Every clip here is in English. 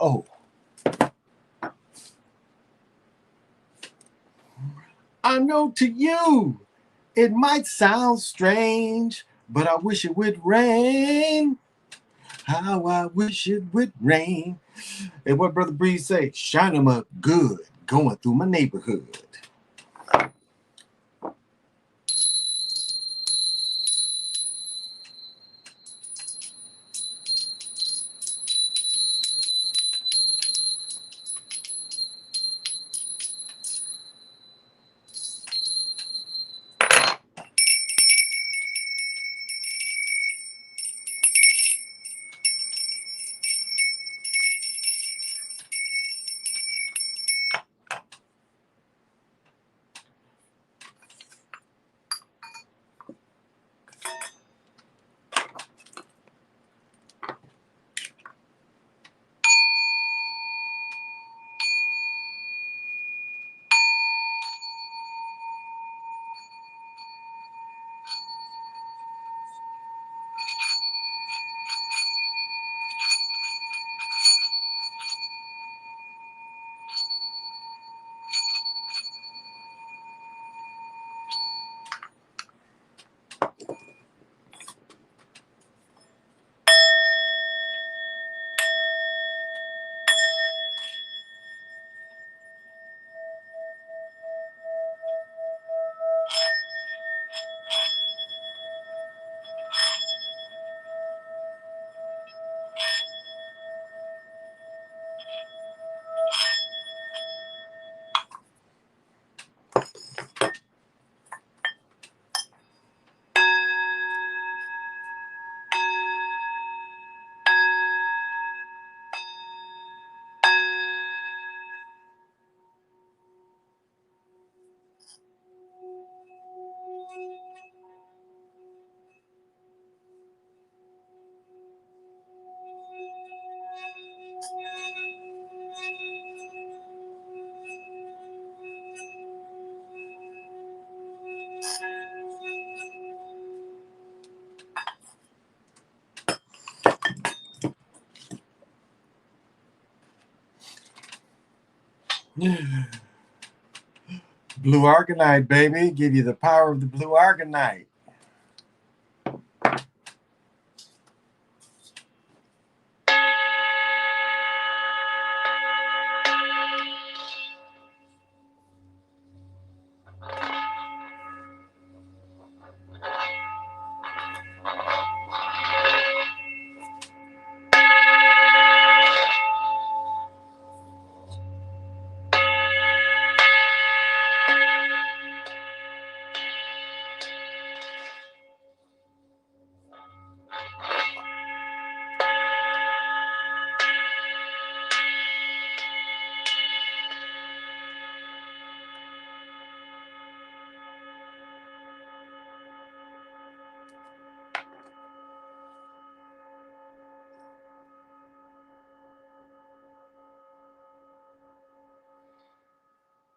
Oh, I know to you it might sound strange, but I wish it would rain. How I wish it would rain. And what Brother Breeze say? Shine 'em up good, going through my neighborhood. Blue Argonite, baby. Give you the power of the Blue Argonite.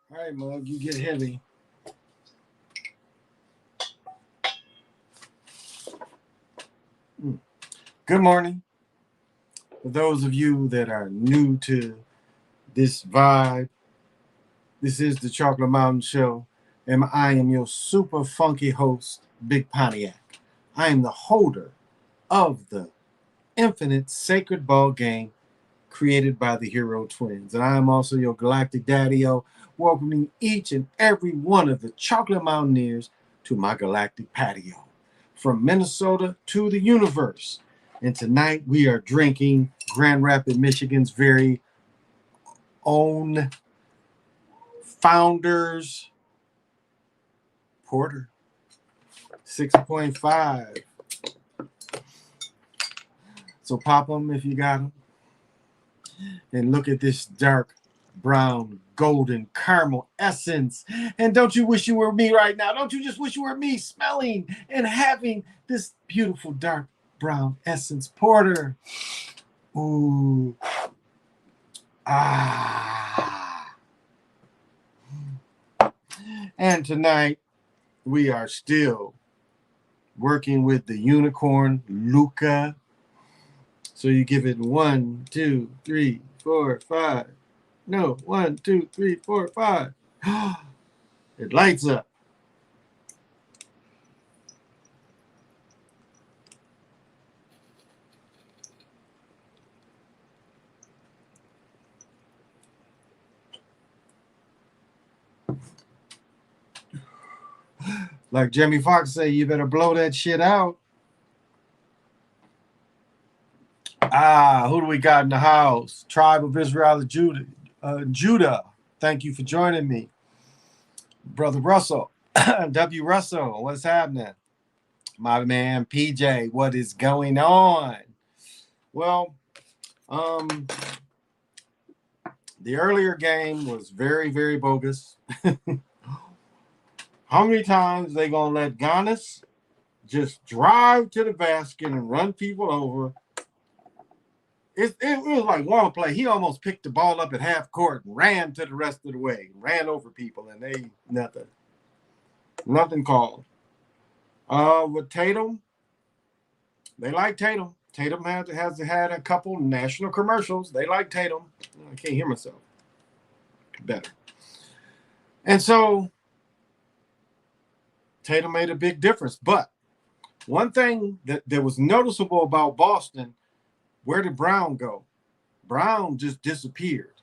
All right, Mug, you get heavy. Good morning. For those of you that are new to this vibe, this is the Chocolate Mountain Show, and I am your super funky host, Big Pontiac. I am the holder of the infinite sacred ball game created by the Hero Twins. And I am also your galactic daddy-o, welcoming each and every one of the Chocolate Mountaineers to my galactic patio. From Minnesota to the universe. And tonight we are drinking Grand Rapids, Michigan's very own Founders Porter. 6.5. So pop them if you got them. And look at this dark brown golden caramel essence. And don't you wish you were me right now? Don't you just wish you were me smelling and having this beautiful dark brown essence porter? Ooh. Ah. And tonight we are still working with the unicorn Luca So you give it 1, 2, 3, 4, 5. No, 1, 2, 3, 4, 5. It lights up. Like Jamie Foxx say, you better blow that shit out. Who do we got in the house? Tribe of Israel of Judah. Judah. Thank you for joining me. Brother Russell. W. Russell, what's happening? My man PJ, what is going on? Well, the earlier game was very, very bogus. How many times they gonna let Giannis just drive to the basket and run people over? It was like one play. He almost picked the ball up at half court and ran to the rest of the way, ran over people, and they nothing called. With Tatum, they like Tatum. Tatum has had a couple national commercials. They like Tatum. I can't hear myself. Better. And so Tatum made a big difference. But one thing that was noticeable about Boston, where did Brown go? Brown just disappeared.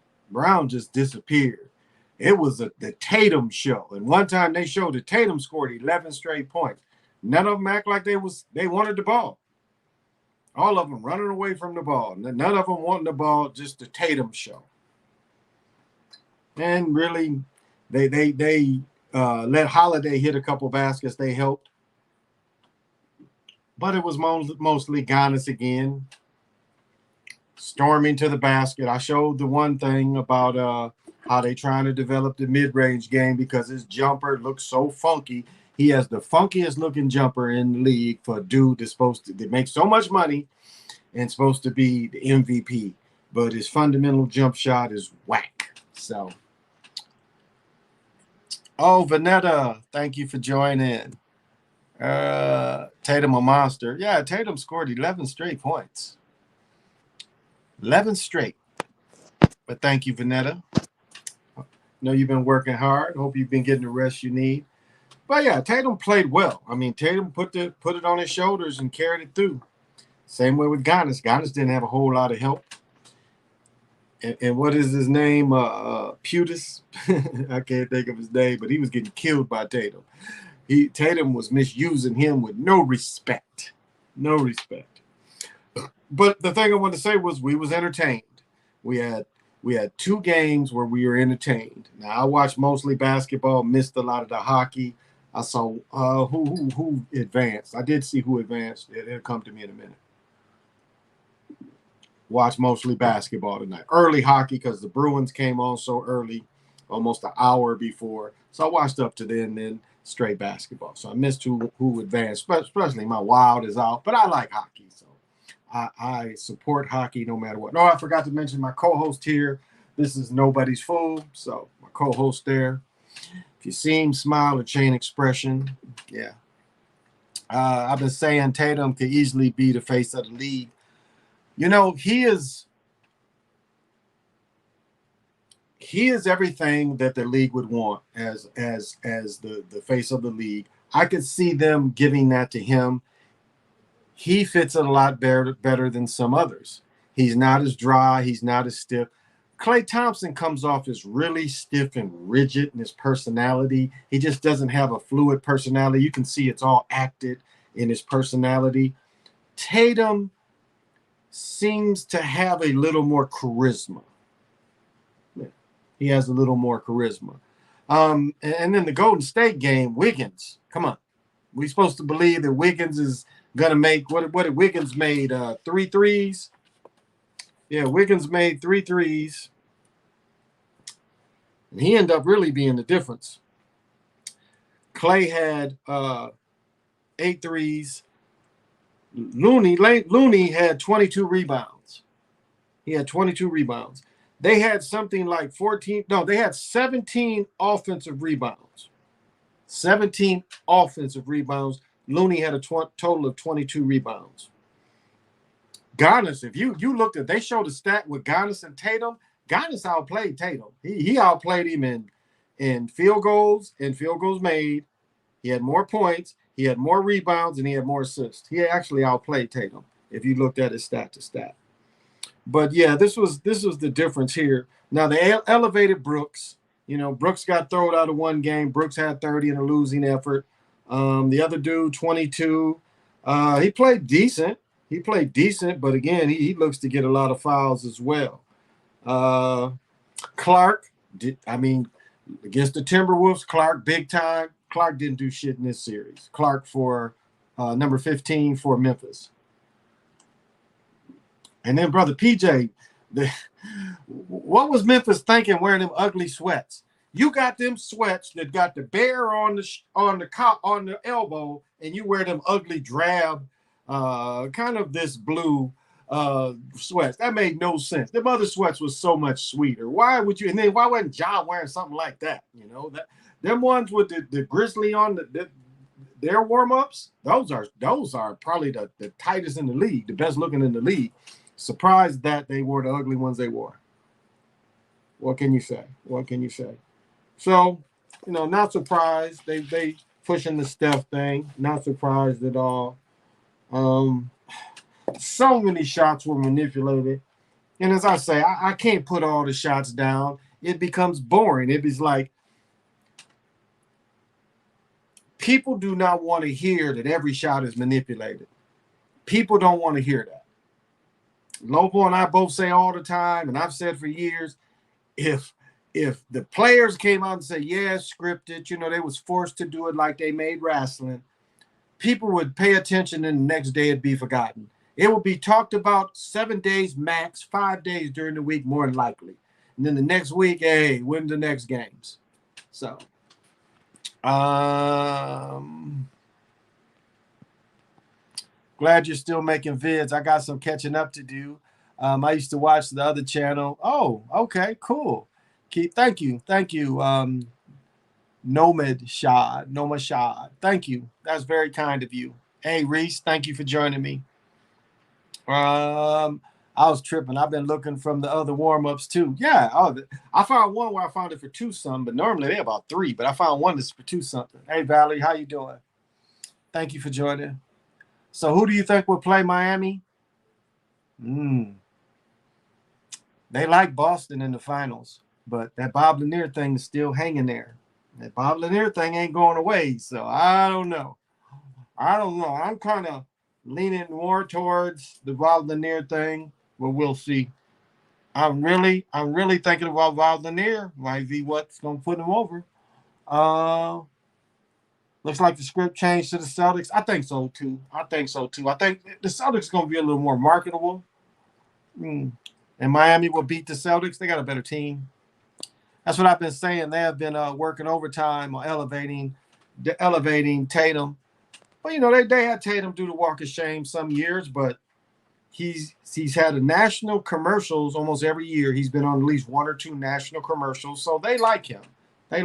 It was the Tatum show. And one time they showed that Tatum scored 11 straight points. None of them act like they wanted the ball. All of them running away from the ball. None of them wanting the ball, just the Tatum show. And really, they let Holiday hit a couple baskets. They helped. But it was mostly Giannis again, storming to the basket. I showed the one thing about how they trying to develop the mid-range game because his jumper looks so funky. He has the funkiest looking jumper in the league for a dude that's supposed to make so much money and supposed to be the MVP. But his fundamental jump shot is whack. So, Vanetta, thank you for joining. Tatum a monster. Yeah, Tatum scored 11 straight points. 11 straight. But thank you, Vanetta. Know you've been working hard. Hope you've been getting the rest you need. But yeah, Tatum played well. I mean, Tatum put it on his shoulders and carried it through. Same way with Giannis. Giannis didn't have a whole lot of help. And what is his name? Putis. I can't think of his name, but he was getting killed by Tatum. Tatum was misusing him with no respect. No respect. But the thing I wanted to say was we was entertained. We had 2 games where we were entertained. Now I watched mostly basketball, missed a lot of the hockey. I saw who advanced. I did see who advanced. It'll come to me in a minute. Watch mostly basketball tonight. Early hockey because the Bruins came on so early, almost an hour before. So I watched up to then straight basketball. So I missed who advanced, especially my Wild is out. But I like hockey, so I support hockey no matter what. No, I forgot to mention my co-host here. This is Nobody's Fool. So my co-host there. If you see him smile or chain expression, yeah. I've been saying Tatum could easily be the face of the league. You know, he is everything that the league would want as the face of the league. I could see them giving that to him. He fits it a lot better than some others. He's not as dry. He's not as stiff. Klay Thompson comes off as really stiff and rigid in his personality. He just doesn't have a fluid personality. You can see it's all acted in his personality. Tatum seems to have a little more charisma. He has a little more charisma. And then the Golden State game, Wiggins. Come on. We're supposed to believe that Wiggins is going to make, what did Wiggins made? 3 threes? Yeah, Wiggins made 3 threes. And he ended up really being the difference. Klay had 8 threes. Looney had 22 rebounds. He had 22 rebounds. They had something like 14. No, they had 17 offensive rebounds. 17 offensive rebounds. Looney had a total of 22 rebounds. Giannis, if you looked at, they showed a stat with Giannis and Tatum. Giannis outplayed Tatum. He outplayed him in field goals and field goals made. He had more points, he had more rebounds, and he had more assists. He actually outplayed Tatum if you looked at his stat to stat. But yeah, this was the difference here. Now they elevated Brooks. You know, Brooks got thrown out of one game. Brooks had 30 in a losing effort. The other dude, 22. He played decent. He played decent, but again, he looks to get a lot of fouls as well. Clark, against the Timberwolves, Clark, big time. Clark didn't do shit in this series. Clark for number 15 for Memphis. And then, brother PJ, what was Memphis thinking wearing them ugly sweats? You got them sweats that got the bear on the elbow, and you wear them ugly drab, kind of this blue sweats. That made no sense. Them other sweats was so much sweeter. Why would you? And then why wasn't John wearing something like that? You know, that them ones with the grizzly on their warm-ups, those are probably the tightest in the league, the best looking in the league. Surprised that they wore the ugly ones they wore. What can you say? What can you say? So, not surprised. They pushing the Steph thing. Not surprised at all. So many shots were manipulated. And as I say, I can't put all the shots down. It becomes boring. It is like people do not want to hear that every shot is manipulated. People don't want to hear that. Lobo and I both say all the time, and I've said for years, if the players came out and said, yeah, scripted, they was forced to do it like they made wrestling, people would pay attention and the next day it'd be forgotten. It would be talked about 7 days max, 5 days during the week, more than likely. And then the next week, hey, when's the next games? So, glad you're still making vids. I got some catching up to do. I used to watch the other channel. Oh, okay, cool. Thank you. Nomad Shad. Thank you. That's very kind of you. Hey, Reese, thank you for joining me. I was tripping. I've been looking from the other warm-ups too. Yeah, I found one where I found it for 2 something, but normally they're about 3, but I found one that's for 2 something. Hey, Valerie, how you doing? Thank you for joining. So who do you think will play Miami? They like Boston in the finals, but that Bob Lanier thing is still hanging there. That Bob Lanier thing ain't going away, so I don't know. I'm kind of leaning more towards the Bob Lanier thing, but we'll see. I'm really thinking about Bob Lanier. Might be what's going to put him over. Looks like the script changed to the Celtics. I think so too. I think the Celtics going to be a little more marketable. And Miami will beat the Celtics. They got a better team. That's what I've been saying. They have been working overtime on elevating Tatum. Well, they had Tatum do the walk of shame some years, but he's had a national commercials almost every year. He's been on at least 1 or 2 national commercials, so they like him. That's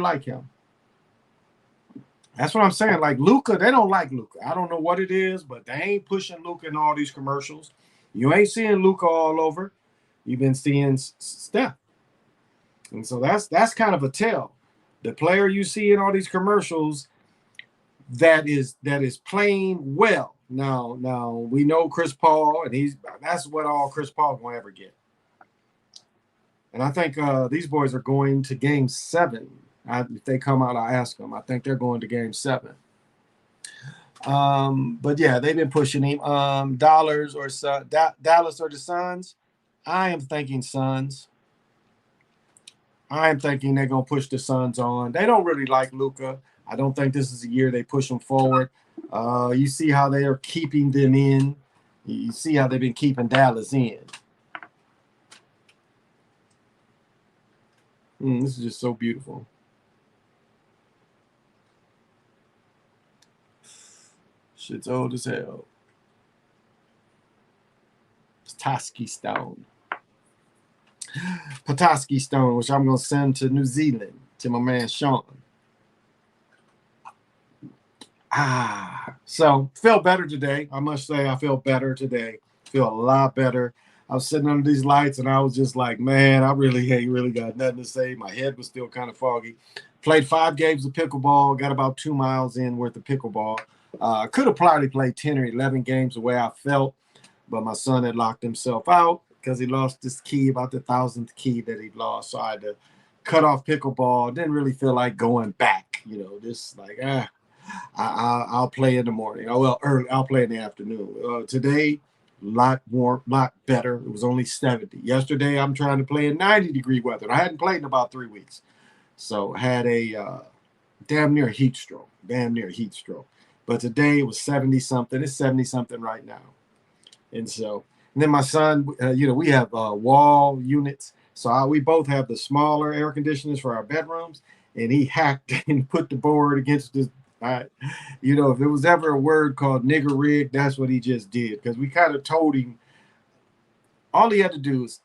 what I'm saying. Like Luka, they don't like Luka. I don't know what it is, but they ain't pushing Luka in all these commercials. You ain't seeing Luka all over. You've been seeing Steph. And so that's kind of a tell. The player you see in all these commercials that is playing well. Now we know Chris Paul, and that's what all Chris Paul is going to ever get. And I think these boys are going to Game 7. If they come out, I'll ask them. I think they're going to Game 7. But yeah, they've been pushing him. Dallas or the Suns. I am thinking Suns. I am thinking they're going to push the Suns on. They don't really like Luka. I don't think this is a year they push them forward. You see how they are keeping them in. You see how they've been keeping Dallas in. This is just so beautiful. Shit's old as hell. Petoskey Stone, which I'm going to send to New Zealand to my man Sean. So felt better today. I must say I felt better today. Feel a lot better. I was sitting under these lights and I was just like, man, I really ain't really got nothing to say. My head was still kind of foggy. Played 5 games of pickleball, got about 2 miles in worth of pickleball. Could have probably played 10 or 11 games the way I felt, but my son had locked himself out because he lost this key, about the 1,000th key that he lost. So I had to cut off pickleball. Didn't really feel like going back, just like, I'll play in the morning. Oh, well, early. I'll play in the afternoon. Today, lot warm, lot better. It was only 70. Yesterday, I'm trying to play in 90-degree weather. I hadn't played in about 3 weeks. So had a damn near heat stroke. But today it was 70 something. It's 70 something right now. And then my son, we have wall units. So we both have the smaller air conditioners for our bedrooms. And he hacked and put the board against this. If it was ever a word called nigger rig, that's what he just did. Because we kind of told him all he had to do is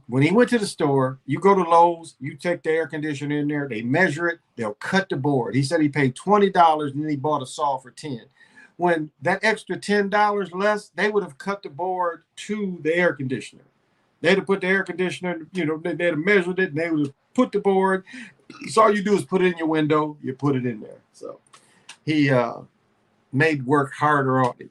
when he went to the store, you go to Lowe's, you take the air conditioner in there, they measure it, they'll cut the board. He said he paid $20 and then he bought a saw for 10. When that extra $10 less, they would have cut the board to the air conditioner. They'd have put the air conditioner, they'd have measured it and they would have put the board. So all you do is put it in your window, you put it in there. So he made work harder on it.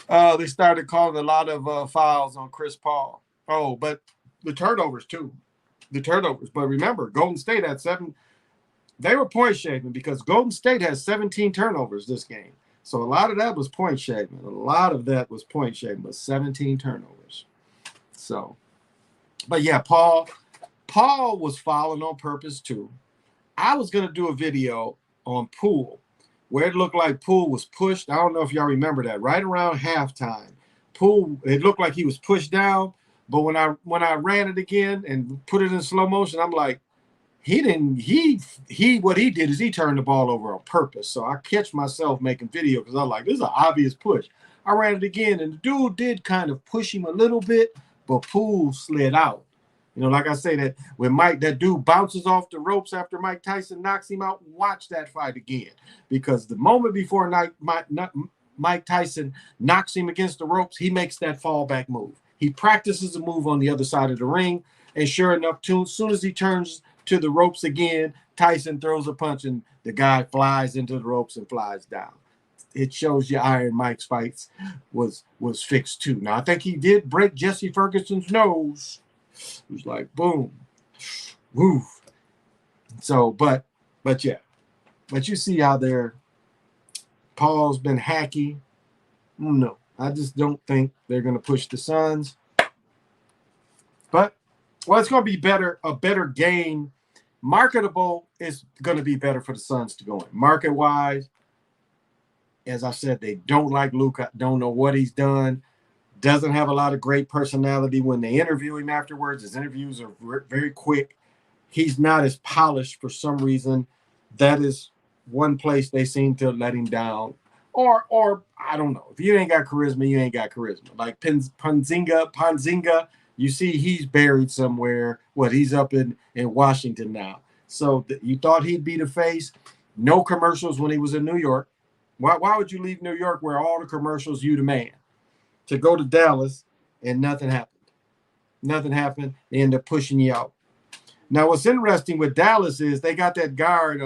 They started calling a lot of fouls on Chris Paul. Oh, but the turnovers too. But remember, Golden State had 7. They were point shaving because Golden State has 17 turnovers this game. So a lot of that was point shaving. But 17 turnovers. So, but yeah, Paul was fouling on purpose too. I was going to do a video on Poole where it looked like Poole was pushed. I don't know if y'all remember that. Right around halftime, Poole, it looked like he was pushed down. But when I ran it again and put it in slow motion, I'm like, what he did is he turned the ball over on purpose. So I catch myself making video because I'm like, this is an obvious push. I ran it again, and the dude did kind of push him a little bit, but Poole slid out. Like I say, that when that dude bounces off the ropes after Mike Tyson knocks him out, watch that fight again. Because the moment before Mike Tyson knocks him against the ropes, he makes that fallback move. He practices a move on the other side of the ring, and sure enough, as soon as he turns to the ropes again, Tyson throws a punch, and the guy flies into the ropes and flies down. It shows you Iron Mike's fights was fixed too. Now, I think he did break Jesse Ferguson's nose. It was like, boom, woo. So, but yeah. But you see how Paul's been hacky. No, I just don't think they're going to push the Suns. But, it's going to be a better game. Marketable is going to be better for the Suns to go in. Market-wise, as I said, they don't like Luka, don't know what he's done. Doesn't have a lot of great personality when they interview him afterwards. His interviews are very quick. He's not as polished for some reason. That is one place they seem to let him down. Or I don't know. If you ain't got charisma, you ain't got charisma. Like Ponzinga, you see he's buried somewhere. He's up in Washington now. So you thought he'd be the face. No commercials when he was in New York. Why would you leave New York where all the commercials, you the man? To go to Dallas, and nothing happened. They end up pushing you out. Now, what's interesting with Dallas is they got that guard,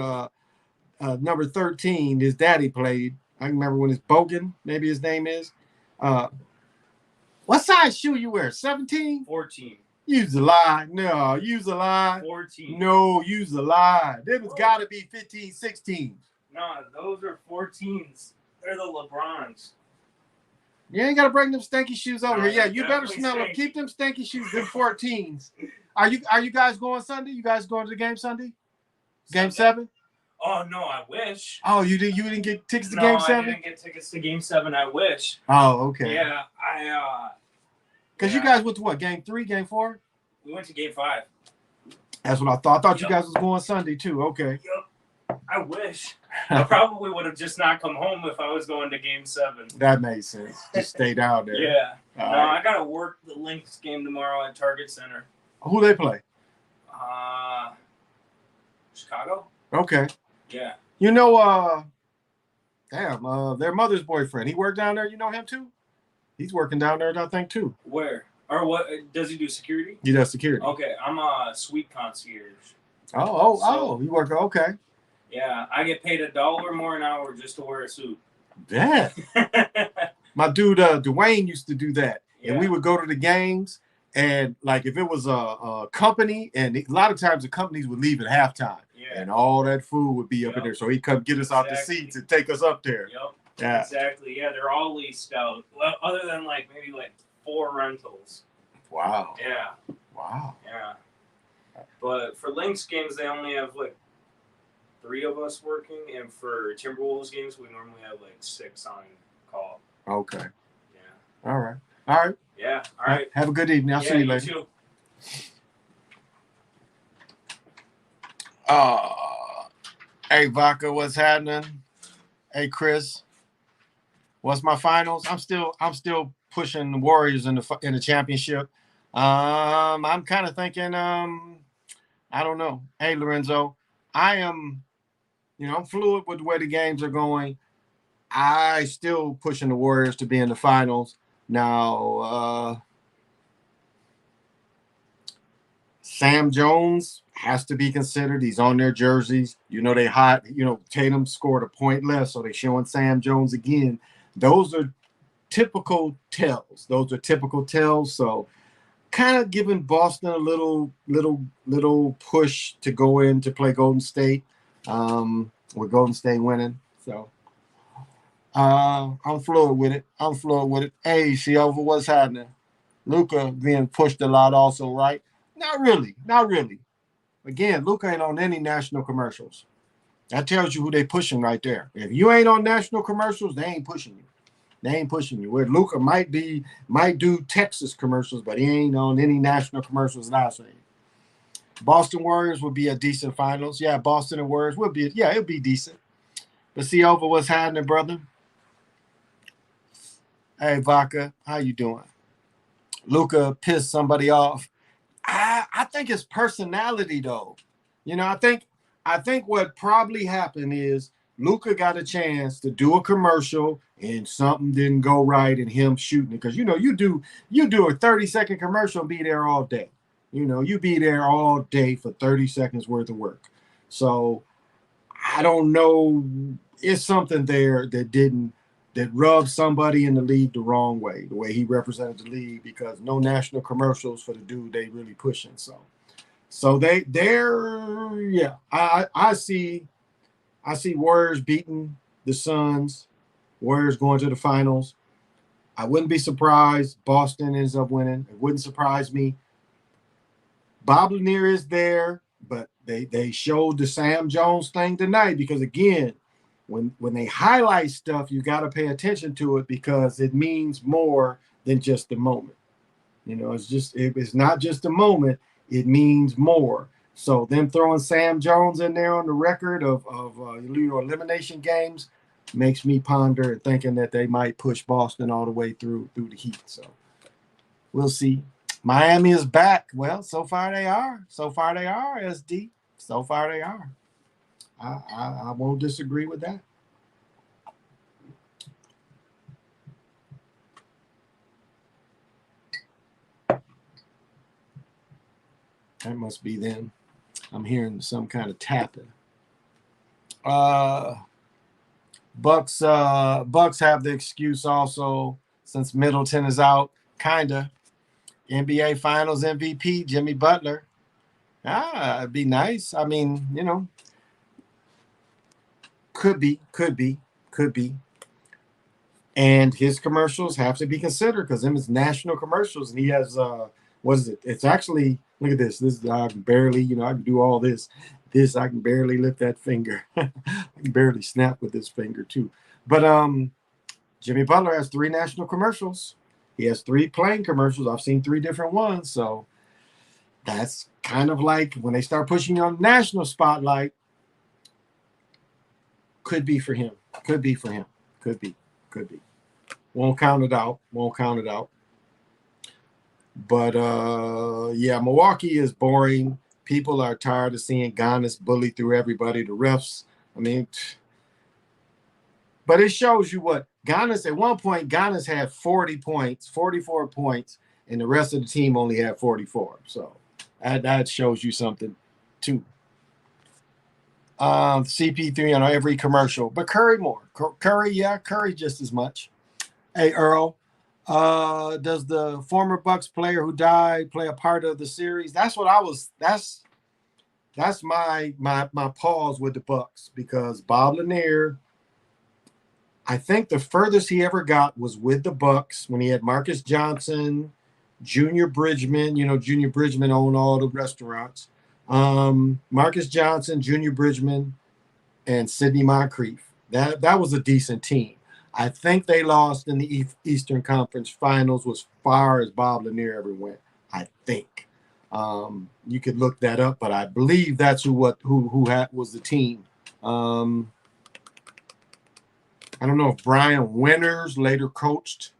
number 13, his daddy played. I can remember when it's Bogan, maybe his name is. What size shoe you wear? 17? 14. Use a lie. No, use a lie. 14. No, use a lie. Them has got to be 15, 16. No, those are 14s. They're the LeBrons. You ain't got to bring them stinky shoes over here. Yeah, you better smell them. Keep them stinky shoes, them 14s. Are you guys going Sunday? You guys going to the game Sunday? Game 7? Oh, no, I wish. Oh, you didn't get tickets to Game 7? No, I didn't get tickets to Game 7. I wish. Oh, okay. Yeah, Because you guys went to what? Game 3, Game 4? We went to Game 5. That's what I thought. I thought you guys was going Sunday too. Okay. Yep. I wish. I probably would have just not come home if I was going to Game 7. That makes sense. Just stay down there. Yeah. Right. I got to work the Lynx game tomorrow at Target Center. Who they play? Chicago. Okay. Yeah. Damn, their mother's boyfriend. He worked down there. You know him too? He's working down there, I think, too. Where? Or what? Does he do security? He does security. Okay, I'm a suite concierge. You work, okay. Yeah, I get paid $1 more an hour just to wear a suit. Yeah. My dude, Dwayne used to do that. Yeah. And we would go to the games, and like if it was a company, and a lot of times the companies would leave at halftime. Yeah. And all that food would be up in there. So he'd come get us out the seats and take us up there. Yep. Yeah. Exactly. Yeah, they're all leased out. Well, other than maybe 4 rentals. Wow. Yeah. Wow. Yeah. But for Lynx games, they only have 3 of us working, and for Timberwolves games, we normally have 6 on call. Okay. Yeah. All right. All right. Yeah. All right. Have a good evening. I'll see you later. Too. Hey, Vodka, what's happening? Hey, Chris, what's my finals? I'm still pushing the Warriors in the championship. I'm kind of thinking, I don't know. Hey, Lorenzo, I am, I'm fluid with the way the games are going. I still pushing the Warriors to be in the finals. Now, Sam Jones has to be considered. He's on their jerseys. They hot. Tatum scored a point less, so they're showing Sam Jones again. Those are typical tells. So kind of giving Boston a little push to go in to play Golden State, with Golden State winning. So I'm fluid with it. Hey, see over what's happening. Luka being pushed a lot also, right? Not really. Again, Luka ain't on any national commercials. That tells you who they pushing right there. If you ain't on national commercials, they ain't pushing you. Where Luka might do Texas commercials, but he ain't on any national commercials that I see. Boston Warriors would be a decent finals. Yeah, Boston and Warriors would be. Yeah, it'll be decent. But see over what's happening, brother. Hey, Vodka, how you doing? Luka pissed somebody off. I think it's personality, though. I think what probably happened is Luka got a chance to do a commercial and something didn't go right and him shooting it. Because, you do a 30-second commercial and be there all day. You be there all day for 30 seconds worth of work. So I don't know. It's something there that rubbed somebody in the league the wrong way, the way he represented the league, because no national commercials for the dude they really pushing. So I see Warriors beating the Suns, Warriors going to the finals. I wouldn't be surprised Boston ends up winning. It wouldn't surprise me. Bob Lanier is there, but they showed the Sam Jones thing tonight, because again, when they highlight stuff, you got to pay attention to it, because it means more than just the moment. It's not just a moment, it means more. So them throwing Sam Jones in there on the record of elimination games makes me ponder and thinking that they might push Boston all the way through the Heat. So we'll see. Miami is back. Well, so far they are, SD. So far they are. I won't disagree with that. That must be them. I'm hearing some kind of tapping. Bucks have the excuse also, since Middleton is out, kinda. NBA Finals MVP Jimmy Butler. It'd be nice. I mean, could be. And his commercials have to be considered, because them is national commercials, and he has what is it? It's actually, look at this. This I can barely, I can do all this. This I can barely lift that finger. I can barely snap with this finger too. But Jimmy Butler has 3 national commercials. He has 3 playing commercials. I've seen 3 different ones. So that's kind of like when they start pushing you on the national spotlight. Could be for him. Could be. Won't count it out. But Milwaukee is boring. People are tired of seeing Giannis bully through everybody. The refs, I mean, But it shows you what Giannis at one point. Giannis had 40 points, 44 points, and the rest of the team only had 44. So that shows you something too. CP3 on every commercial, but Curry more. Curry just as much. Hey Earl, does the former Bucks player who died play a part of the series? That's what I was. That's my pause with the Bucks, because Bob Lanier, I think the furthest he ever got was with the Bucks when he had Marcus Johnson, Junior Bridgman. You know, Junior Bridgman owned all the restaurants. Marcus Johnson, Junior Bridgman, and Sidney Moncrief. That was a decent team. I think they lost in the Eastern Conference Finals as far as Bob Lanier ever went. I think. You could look that up, but I believe that's who was the team. I don't know if Brian Winters later coached,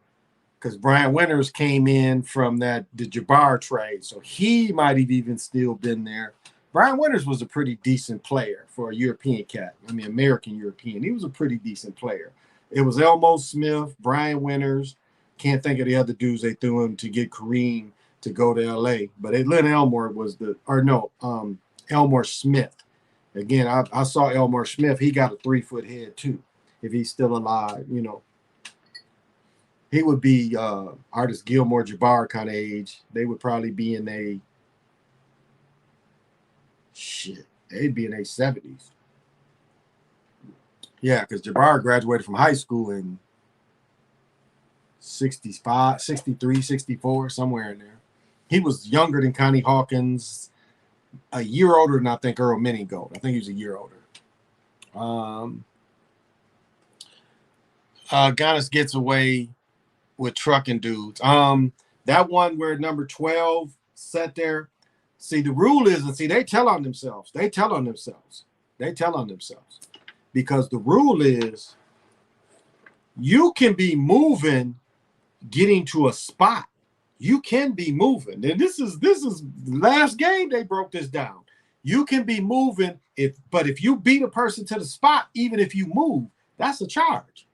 because Brian Winters came in from the Jabbar trade, so he might have even still been there. Brian Winters was a pretty decent player for a European cat. I mean, American European. He was a pretty decent player. It was Elmo Smith, Brian Winters. Can't think of the other dudes they threw him to get Kareem to go to L.A. But Len Elmore was Elmore Smith. Again, I saw Elmore Smith. He got a 3-foot head too. If he's still alive, you know. He would be Artist Gilmore Jabbar kind of age. They would probably be in they'd be in their 70s. Yeah, because Jabbar graduated from high school in 65, 63, 64, somewhere in there. He was younger than Connie Hawkins, a year older than I think Earl Menigold. I think he was a year older. Giannis gets away with trucking dudes. That one where number 12 sat there. See, the rule is, and see, they tell on themselves. Because the rule is you can be moving, getting to a spot. You can be moving. And this is last game they broke this down. You can be moving, but if you beat a person to the spot, even if you move, that's a charge.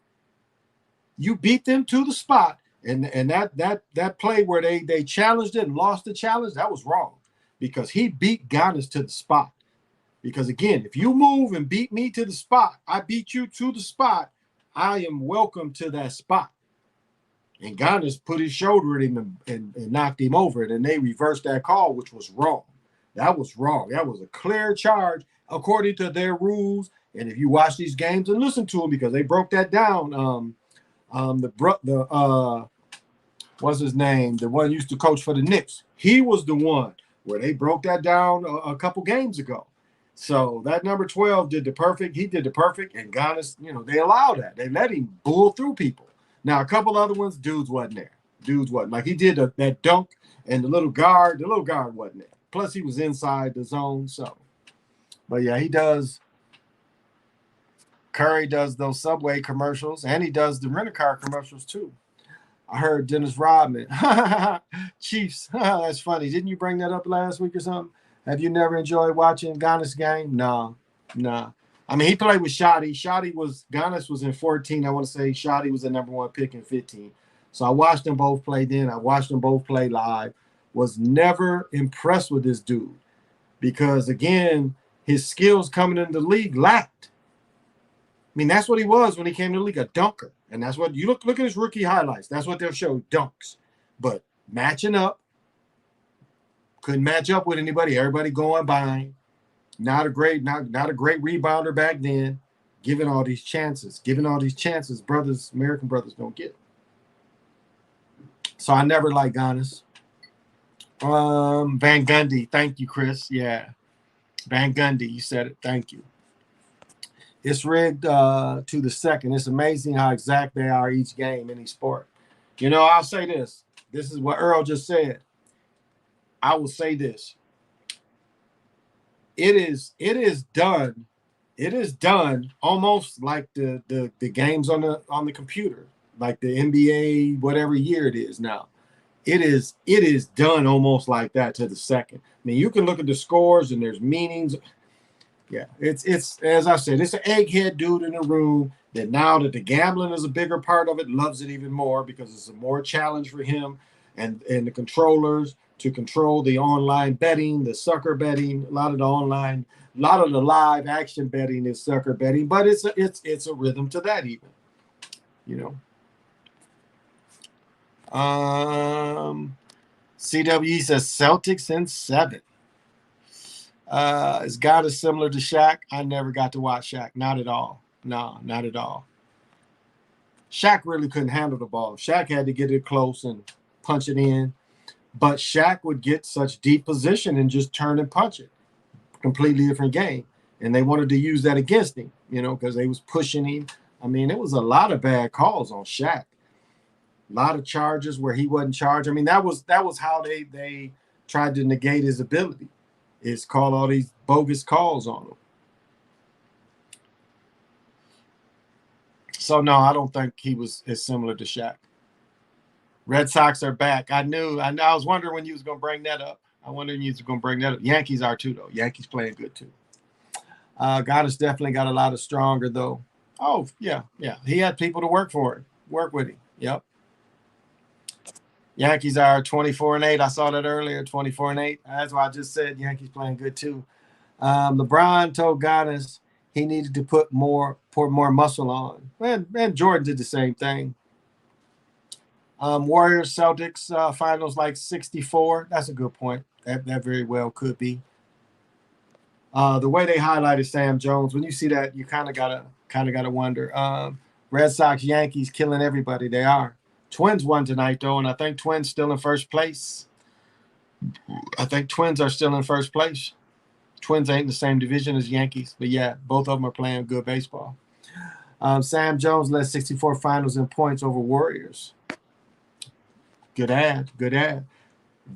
You beat them to the spot, and that play where they challenged it and lost the challenge, that was wrong, because he beat Giannis to the spot. Because again, if you move and beat me to the spot, I beat you to the spot, I am welcome to that spot. And Giannis put his shoulder at him and knocked him over, and they reversed that call, which was wrong. That was wrong. That was a clear charge according to their rules. And if you watch these games and listen to them, because they broke that down, what's his name? The one who used to coach for the Knicks. He was the one where they broke that down a couple games ago. So that number 12 did the perfect. He did the perfect, and Giannis, they allowed that. They let him bull through people. Now, a couple other ones, dudes wasn't there. Like he did that dunk, and the little guard wasn't there. Plus, he was inside the zone. So, but yeah, he does. Curry does those Subway commercials, and he does the rent-a-car commercials too. I heard Dennis Rodman. Chiefs. That's funny. Didn't you bring that up last week or something? Have you never enjoyed watching Giannis game? No. I mean, he played with Shotty. Giannis was in 14. I want to say Shotty was the number 1 pick in 15. So I watched them both play then. I watched them both play live. Was never impressed with this dude because, again, his skills coming into the league lacked. I mean, that's what he was when he came to the league, a dunker. And that's what you look at his rookie highlights. That's what they'll show, dunks. But matching up, couldn't match up with anybody. Everybody going by him. Not a great rebounder back then. Given all these chances, brothers, American brothers don't get. So I never liked Giannis. Van Gundy, thank you, Chris. Yeah, Van Gundy, you said it. Thank you. It's rigged to the second. It's amazing how exact they are each game in each sport. I'll say this. This is what Earl just said. I will say this. It is done. It is done almost like the games on the computer, like the NBA, whatever year it is now. It is done almost like that to the second. I mean, you can look at the scores and there's meanings. Yeah, it's as I said, it's an egghead dude in the room that now that the gambling is a bigger part of it, loves it even more because it's a more challenge for him and the controllers to control the online betting, the sucker betting, a lot of the live action betting is sucker betting, but it's a rhythm to that even, you know. CWE says Celtics in 7. Is God is similar to Shaq? I never got to watch Shaq. Not at all. No, not at all. Shaq really couldn't handle the ball. Shaq had to get it close and punch it in. But Shaq would get such deep position and just turn and punch it. Completely different game. And they wanted to use that against him, you know, because they was pushing him. I mean, it was a lot of bad calls on Shaq. A lot of charges where he wasn't charged. I mean, that was how they tried to negate his ability. Is call all these bogus calls on him. So no, I don't think he was as similar to Shaq. Red Sox are back. I was wondering when you was gonna bring that up. I wondered when you was gonna bring that up. Yankees are too though. Yankees playing good too. Goddess definitely got a lot of stronger though. Oh yeah. He had people to work with him. Yep. Yankees are 24-8. I saw that earlier, 24-8. That's why I just said Yankees playing good too. LeBron told Giannis he needed to put more muscle on. And Jordan did the same thing. Warriors Celtics finals like 64. That's a good point. That very well could be. The way they highlighted Sam Jones, when you see that, you kind of gotta wonder. Red Sox Yankees killing everybody. They are. Twins won tonight, though, and I think Twins still in first place. I think Twins are still in first place. Twins ain't in the same division as Yankees, but yeah, both of them are playing good baseball. Sam Jones led 64 finals in points over Warriors. Good ad.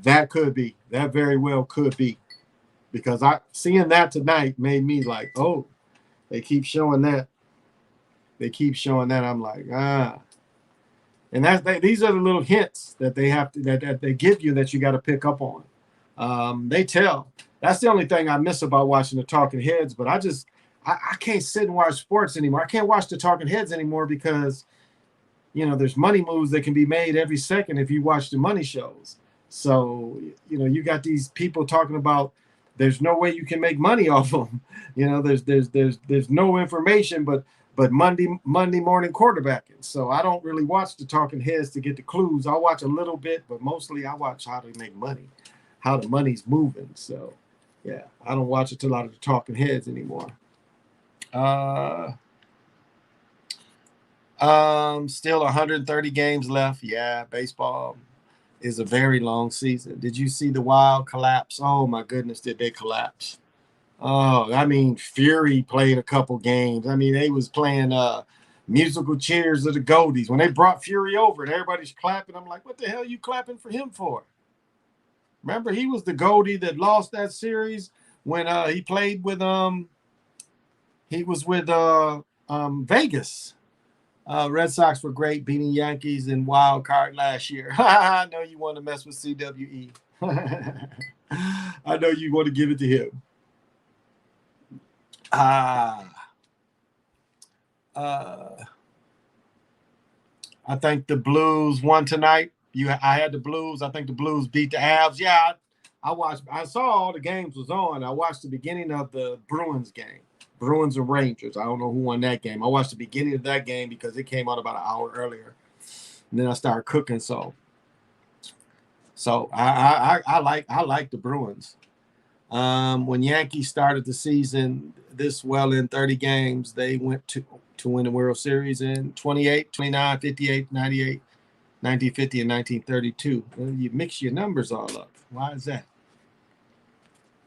That could be. That very well could be. Because seeing that tonight made me like, oh, they keep showing that. I'm like, And these are the little hints that they have to that they give you that you got to pick up on. They tell. That's the only thing I miss about watching the Talking Heads. But I can't sit and watch sports anymore. I can't watch the Talking Heads anymore because, you know, there's money moves that can be made every second if you watch the money shows. So, you know, you got these people talking about there's no way you can make money off them. You know, there's no information, but Monday morning quarterbacking. So I don't really watch the Talking Heads to get the clues. I'll watch a little bit, but mostly I watch how they make money, how the money's moving. So yeah, I don't watch a lot of the Talking Heads anymore. Still 130 games left. Yeah, baseball is a very long season. Did you see the Wild collapse? Oh my goodness, did they collapse? Oh, I mean, Fury played a couple games. I mean, they was playing musical chairs of the Goldies. When they brought Fury over and everybody's clapping, I'm like, what the hell are you clapping for him for? Remember, he was the Goldie that lost that series when he played with Vegas. Red Sox were great, beating Yankees in wild card last year. I know you want to mess with CWE. I know you want to give it to him. I think the Blues won tonight. I had the Blues. I think the Blues beat the Avs. Yeah, I saw all the games was on. I watched the beginning of the Bruins game. Bruins and Rangers. I don't know who won that game. I watched the beginning of that game because it came out about an hour earlier. And then I started cooking. So I like the Bruins. When Yankees started the season this well in 30 games, they went to win the World Series in 28, 29, 58, 98, 1950, and 1932. You mix your numbers all up. Why is that?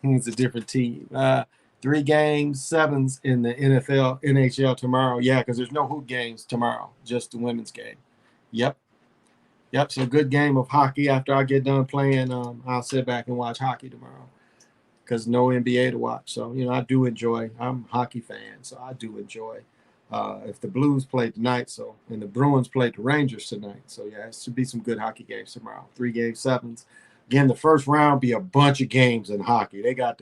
It's a different team. 3 games, 7s in the NHL tomorrow. Yeah, because there's no hoop games tomorrow, just the women's game. Yep. So good game of hockey. After I get done playing, I'll sit back and watch hockey tomorrow because no NBA to watch. So, you know, I do enjoy. I'm a hockey fan, so I do enjoy. If the Blues play tonight, and the Bruins play the Rangers tonight. So, yeah, it should be some good hockey games tomorrow. 3 game 7s. Again, the first round be a bunch of games in hockey. They got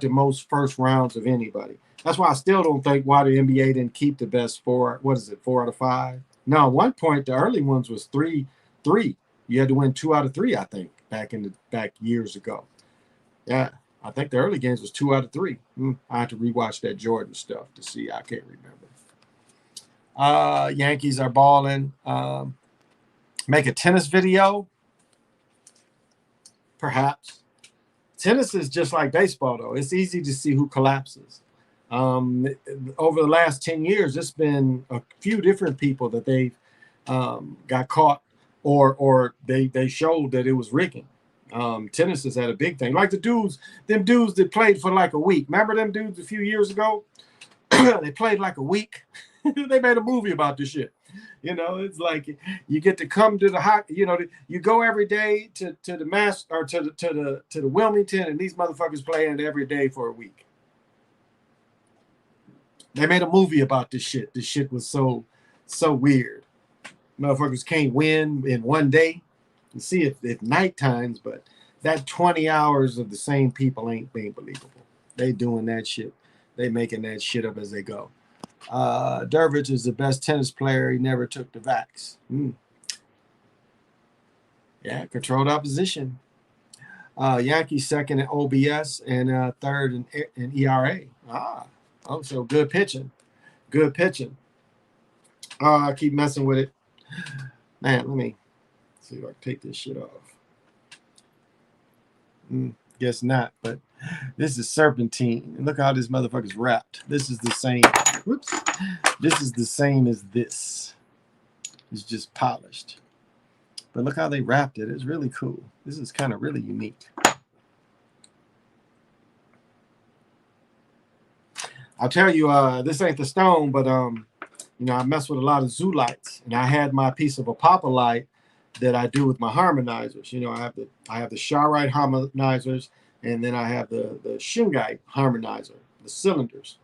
the most first rounds of anybody. That's why I still don't think why the NBA didn't keep the best four. What is it, 4 out of 5? No, at one point the early ones was 3. You had to win 2 out of 3, I think, back years ago. Yeah, I think the early games was 2 out of 3. I have to rewatch that Jordan stuff to see. I can't remember. Yankees are balling. Make a tennis video, perhaps. Tennis is just like baseball, though. It's easy to see who collapses. Over the last 10 years, it's been a few different people that they got caught or they showed that it was rigging. Tennis has had a big thing. Like them dudes that played for like a week. Remember them dudes a few years ago? They played like a week. They made a movie about this shit. You know, it's like you get to come to the hockey. You know, you go every day to the Mass or to the Wilmington, and these motherfuckers playing every day for a week. They made a movie about this shit. This shit was so weird. Motherfuckers can't win in one day. You see if night times, but that 20 hours of the same people ain't being believable. They doing that shit. They making that shit up as they go. Dervish is the best tennis player. He never took the vax. Yeah, controlled opposition. Yankees second in OBS and third in ERA. So good pitching. Good pitching. I keep messing with it. Man, let me see if I can take this shit off. Guess not, but this is Serpentine. And look how this motherfucker's wrapped. This is the same. Whoops. This is the same as this. It's just polished. But look how they wrapped it. It's really cool. This is kind of really unique. I'll tell you, this ain't the stone, but you know, I mess with a lot of zoo lights, and I had my piece of a Papa light that I do with my harmonizers. You know, I have the Sharite harmonizers, and then I have the Shungite harmonizer, the cylinders.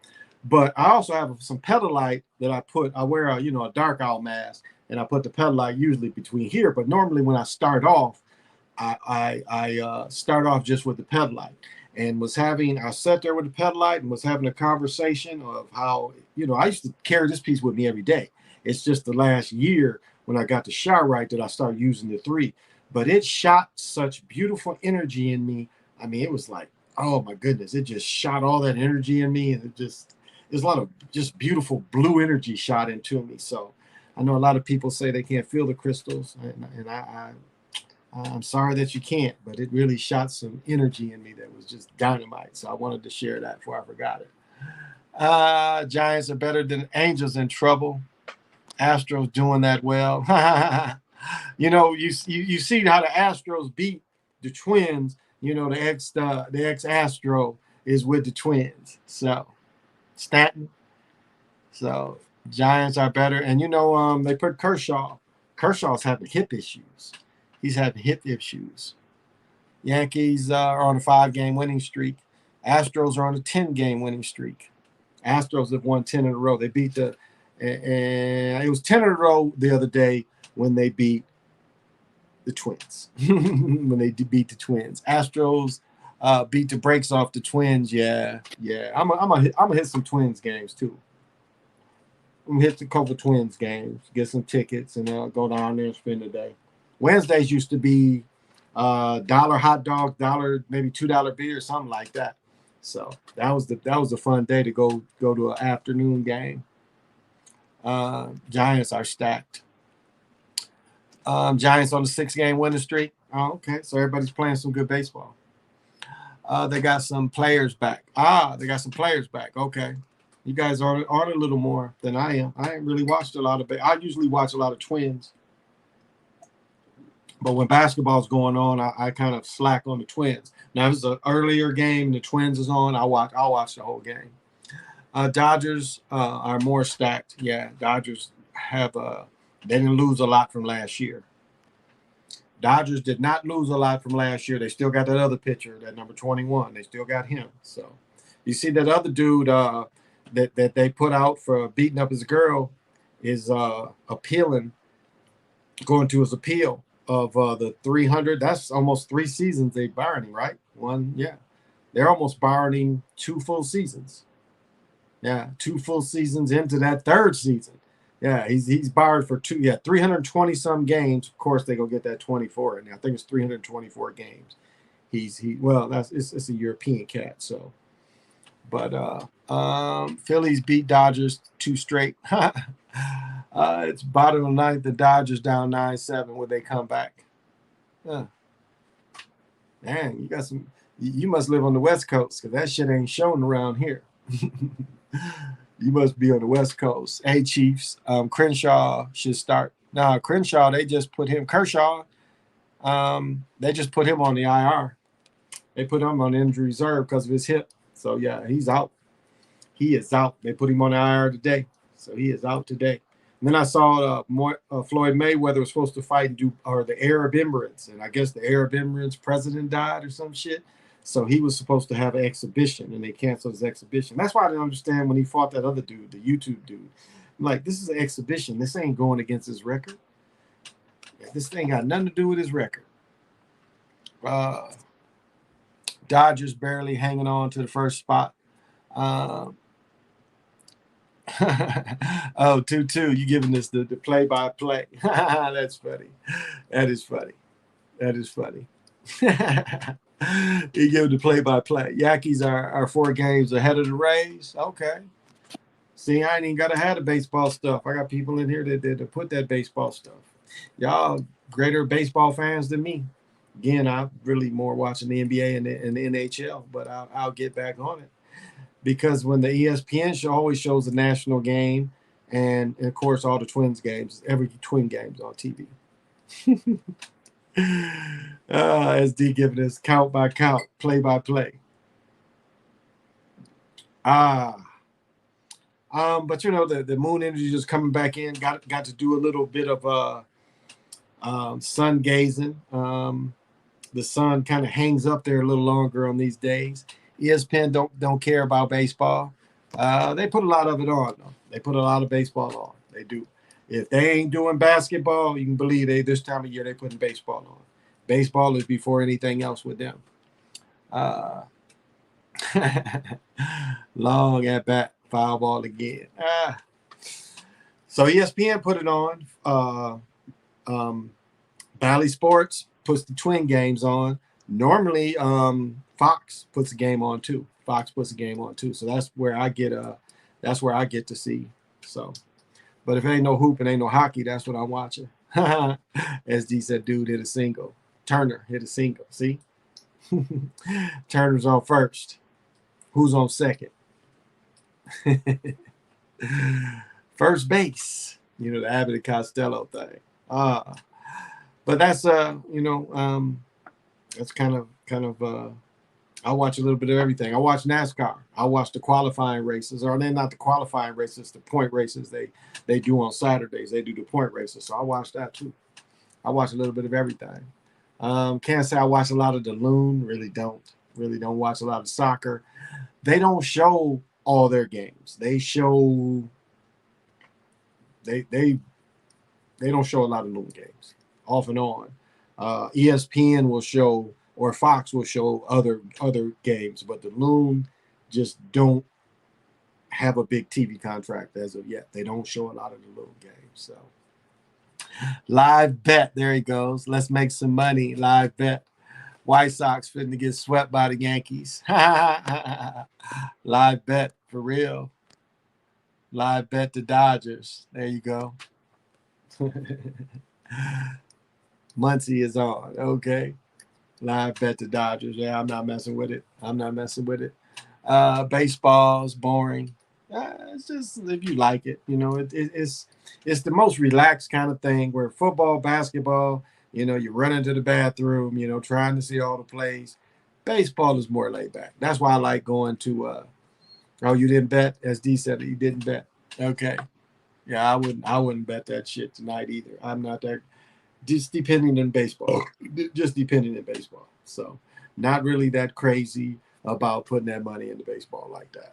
But I also have some pedal light that I wear a dark owl mask, and I put the pedal light usually between here. But normally when I start off, I start off just with the pedal light. And I sat there with the pedal light and was having a conversation of how, I used to carry this piece with me every day. It's just the last year when I got the Sharite that I started using the 3. But it shot such beautiful energy in me. I mean, it was like, oh my goodness, it just shot all that energy in me. And there's a lot of just beautiful blue energy shot into me. So I know a lot of people say they can't feel the crystals. And I'm sorry that you can't, but it really shot some energy in me that was just dynamite. So I wanted to share that before I forgot it. Giants are better than Angels in trouble. Astros doing that well. You see how the Astros beat the Twins. The ex-Astro is with the Twins. So Stanton. So Giants are better. And they put Kershaw. Kershaw's having hip issues. He's having hip issues. Yankees are on a 5-game winning streak. Astros are on a 10-game winning streak. Astros have won 10 in a row. They beat and it was 10 in a row the other day when they beat the Twins. When they beat the Twins. Astros beat the brakes off the Twins. Yeah. I'm gonna hit some Twins games too. I'm gonna hit the couple Twins games, get some tickets, and go down there and spend the day. Wednesdays used to be $1 hot dog, maybe $2 beer, something like that. So that was a fun day to go to an afternoon game. Giants are stacked. Giants on the 6-game winning streak. Oh, okay. So everybody's playing some good baseball. They got some players back. They got some players back. Okay. You guys are a little more than I am. I ain't really watched a lot of I usually watch a lot of Twins. But when basketball's going on, I kind of slack on the Twins. Now, if it's an earlier game and the Twins is on, I'll watch the whole game. Dodgers are more stacked. Yeah, Dodgers they didn't lose a lot from last year. Dodgers did not lose a lot from last year. They still got that other pitcher, that number 21. They still got him. So you see that other dude that they put out for beating up his girl is appealing, going to his appeal the 300. That's almost 3 seasons they borrowed him, right? One, yeah. They're almost borrowing him 2 full seasons. Yeah, 2 full seasons into that 3rd season. Yeah, he's borrowed for 320 some games. Of course, they go get that 24, and I think it's 324 games. It's a European cat, so. But Phillies beat Dodgers 2 straight. It's bottom of the 9th. The Dodgers down 9-7. Would they come back? Man, you got some. You must live on the West Coast because that shit ain't shown around here. You must be on the West Coast. Hey, Chiefs. Crenshaw should start. Now, Crenshaw, they just put him. Kershaw, they just put him on the IR. They put him on injury reserve because of his hip. So, yeah, he's out. He is out. They put him on the IR today. So, he is out today. And then I saw Floyd Mayweather was supposed to fight the Arab Emirates. And I guess the Arab Emirates president died or some shit. So he was supposed to have an exhibition, and they canceled his exhibition. That's why I didn't understand when he fought that other dude, the YouTube dude. I'm like, this is an exhibition. This ain't going against his record. This thing got nothing to do with his record. Dodgers barely hanging on to the first spot. 2-2. You giving this the play-by-play. That's funny. That is funny. He gave the play-by-play. Yankees are 4 games ahead of the Rays. Okay. See, I ain't even got to have the baseball stuff. I got people in here that put that baseball stuff. Y'all greater baseball fans than me. Again, I'm really more watching the NBA and the NHL, but I'll get back on it. Because when the ESPN show always shows the national game and of course, all the Twins games, every Twin game's on TV. SD giving us count by count, play by play. But the moon energy just coming back in. Got to do a little bit of sun gazing. The sun kind of hangs up there a little longer on these days. ESPN don't care about baseball. They put a lot of it on though. They put a lot of baseball on. They do. If they ain't doing basketball, you can believe this time of year they putting baseball on. Baseball is before anything else with them. Long at bat, foul ball again. So ESPN put it on. Bally Sports puts the Twin games on. Normally, Fox puts a game on too. So that's where I get to see. So, but if ain't no hoop and ain't no hockey, that's what I'm watching. SD said, dude hit a single. Turner hit a single. See? Turner's on first. Who's on second? First base. The Abbott and Costello thing. But that's that's kind of I watch a little bit of everything. I watch NASCAR. I watch the qualifying races, or they're not the qualifying races, the point races they do on Saturdays. They do the point races, so I watch that too. I watch a little bit of everything. Can't say I watch a lot of the Loon. Really don't watch a lot of soccer. They don't show all their games. They show they don't show a lot of Loon games off and on. ESPN will show, or Fox will show other games, but the Loon just don't have a big TV contract as of yet. They don't show a lot of the Loon games. So live bet, there he goes. Let's make some money. Live bet. White Sox fitting to get swept by the Yankees. Live bet for real. Live bet the Dodgers. There you go. Muncie is on. Okay. Live bet the Dodgers. Yeah, I'm not messing with it. Baseball's boring. It's just if you like it, it's the most relaxed kind of thing. Where football, basketball, you run into the bathroom, trying to see all the plays. Baseball is more laid back. That's why I like going to. Oh, you didn't bet? SD said you didn't bet. Okay. Yeah, I wouldn't bet that shit tonight either. I'm not that. Just depending in baseball. So not really that crazy about putting that money into baseball like that.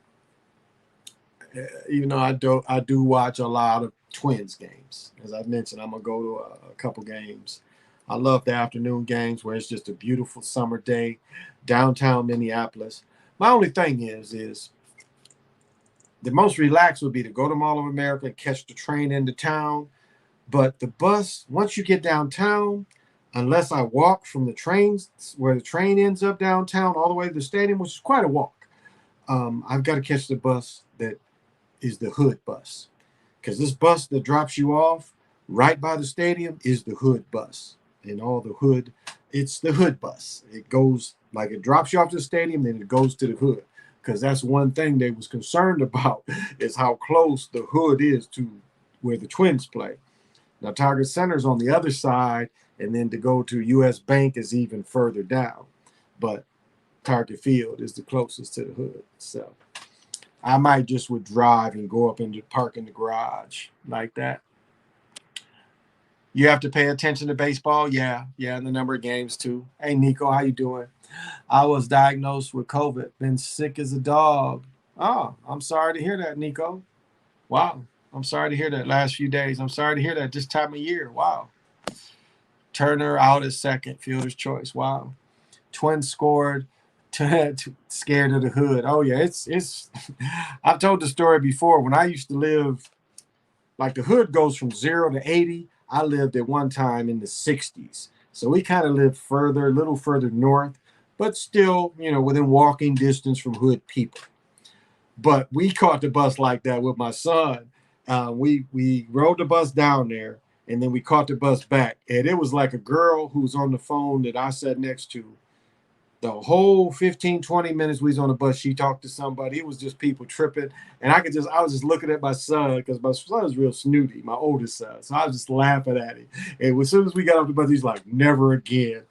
Even though I do watch a lot of Twins games. As I mentioned, I'm gonna go to a couple games I love the afternoon games where it's just a beautiful summer day, downtown Minneapolis. My only thing is the most relaxed would be to go to Mall of America and catch the train into town. But the bus, once you get downtown, unless I walk from the trains where the train ends up downtown all the way to the stadium, which is quite a walk, I've got to catch the bus that is the hood bus. Because this bus that drops you off right by the stadium is the hood bus. And all the hood, it's the hood bus. It goes like it drops you off to the stadium, then it goes to the hood. Because that's one thing they was concerned about is how close the hood is to where the Twins play. Now Target Center's on the other side, and then to go to US Bank is even further down. But Target Field is the closest to the hood. So I might just would drive and go up and park in the garage like that. You have to pay attention to baseball. Yeah, and the number of games too. Hey Nico, how you doing? I was diagnosed with COVID. Been sick as a dog. Oh, I'm sorry to hear that, Nico. Wow. I'm sorry to hear that last few days. I'm sorry to hear that this time of year. Wow. Turner out at second, fielder's choice. Wow. Twins scored. Scared of the hood. Oh yeah, it's. I've told the story before. When I used to live, like the hood goes from 0 to 80. I lived at one time in the 60s, so we kind of lived a little further north, but still, within walking distance from hood people. But we caught the bus like that with my son. We rode the bus down there, and then we caught the bus back, and it was like a girl who was on the phone that I sat next to. The whole 15, 20 minutes we was on the bus, she talked to somebody. It was just people tripping. And I was just looking at my son because my son is real snooty, my oldest son. So I was just laughing at him. And as soon as we got off the bus, he's like, never again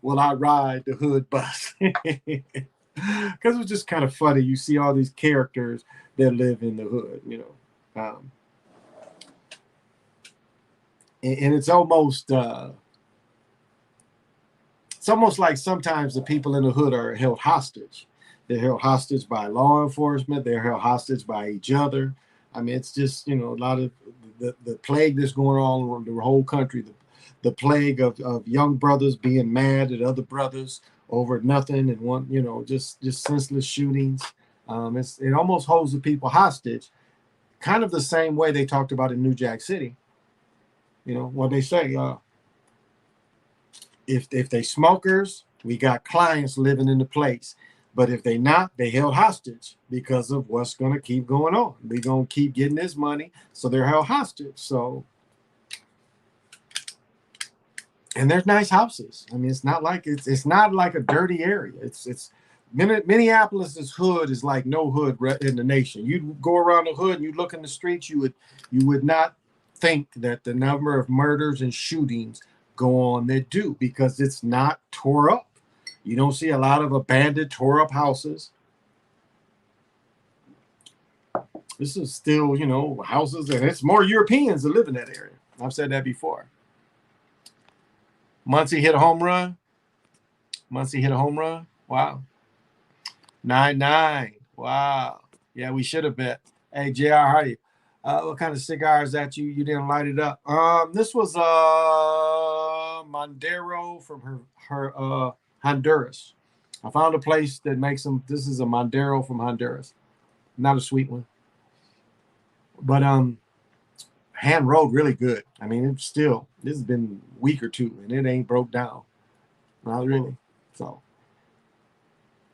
will I ride the hood bus. Because it was just kind of funny. You see all these characters that live in the hood, and it's almost... it's almost like sometimes the people in the hood are held hostage. They're held hostage by law enforcement. They're held hostage by each other. I mean, it's just, a lot of the plague that's going on around the whole country, the plague of young brothers being mad at other brothers over nothing and one, just senseless shootings. It almost holds the people hostage, kind of the same way they talked about in New Jack City. What they say, if they smokers, we got clients living in the place. But if they not, they held hostage because of what's going to keep going on. We're going to keep getting this money, so they're held hostage. So, and there's nice houses. I mean, it's not like a dirty area. It's Minneapolis's hood is like no hood in the nation. You go around the hood and you look in the streets, you would not think that the number of murders and shootings go on that do, because it's not tore up. You don't see a lot of abandoned, tore up houses. This is still, houses, and it's more Europeans that live in that area. I've said that before. Muncie hit a home run. Wow. 9-9. Wow. Yeah, we should have bet. Hey, JR, how are you? What kind of cigar is that? You didn't light it up. This was Mondero from her Honduras. I found a place that makes them. This is a Mondero from Honduras. Not a sweet one. But hand rolled really good. I mean, this has been a week or two and it ain't broke down. Not really. So,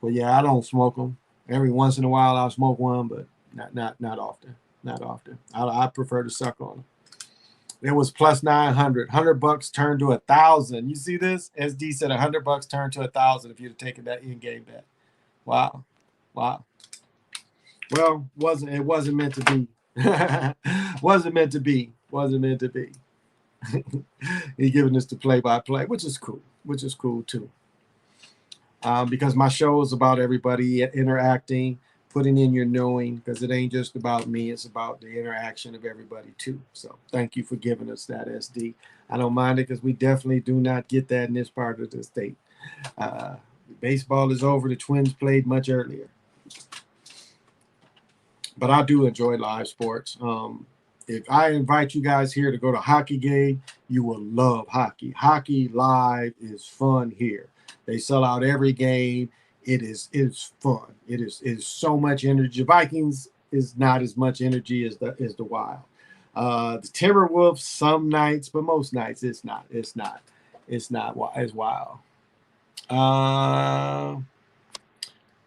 but yeah, I don't smoke them. Every once in a while I'll smoke one, but not often. Not often. I prefer to suck on them. It was plus 900. $100 turned to 1,000. You see this? SD said $100 turned to 1,000 if you'd have taken that in-game bet. Wow. Well, it wasn't meant to be. Wasn't meant to be. He giving us the play-by-play, which is cool too. Because my show is about everybody interacting, putting in your knowing, because it ain't just about me, it's about the interaction of everybody too. So thank you for giving us that, SD. I don't mind it because we definitely do not get that in this part of the state. Baseball is over. The Twins played much earlier. But I do enjoy live sports. if I invite you guys here to go to hockey game, you will love hockey. Hockey live is fun here. They sell out every game. It is fun. It is so much energy. Vikings is not as much energy as the Wild. The Timberwolves some nights, but most nights it's not. It's not as wild.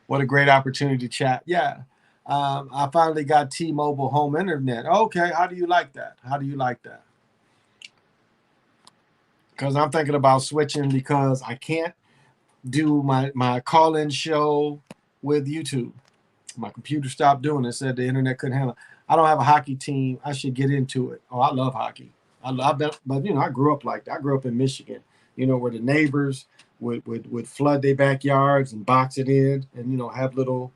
What a great opportunity to chat. Yeah. I finally got T-Mobile home internet. Okay, how do you like that? Because I'm thinking about switching because I can't do my call-in show with YouTube. My computer stopped doing it. Said the internet couldn't handle it. I don't have a hockey team. I should get into it. Oh, I love hockey. But I grew up like that. I grew up in Michigan. Where the neighbors would flood their backyards and box it in, and have little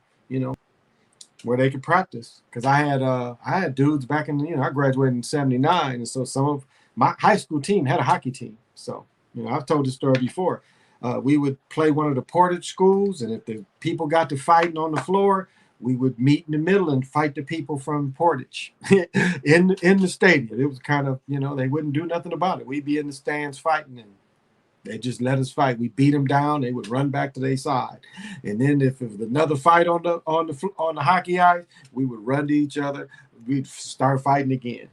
where they could practice. Because I had dudes back in I graduated in '79, and so some of my high school team had a hockey team. So I've told this story before. We would play one of the Portage schools, and if the people got to fighting on the floor, we would meet in the middle and fight the people from Portage in the stadium. It was kind of they wouldn't do nothing about it. We'd be in the stands fighting, and they just let us fight. We beat them down. They would run back to their side, and then if it was another fight on the hockey ice, we would run to each other. We'd start fighting again.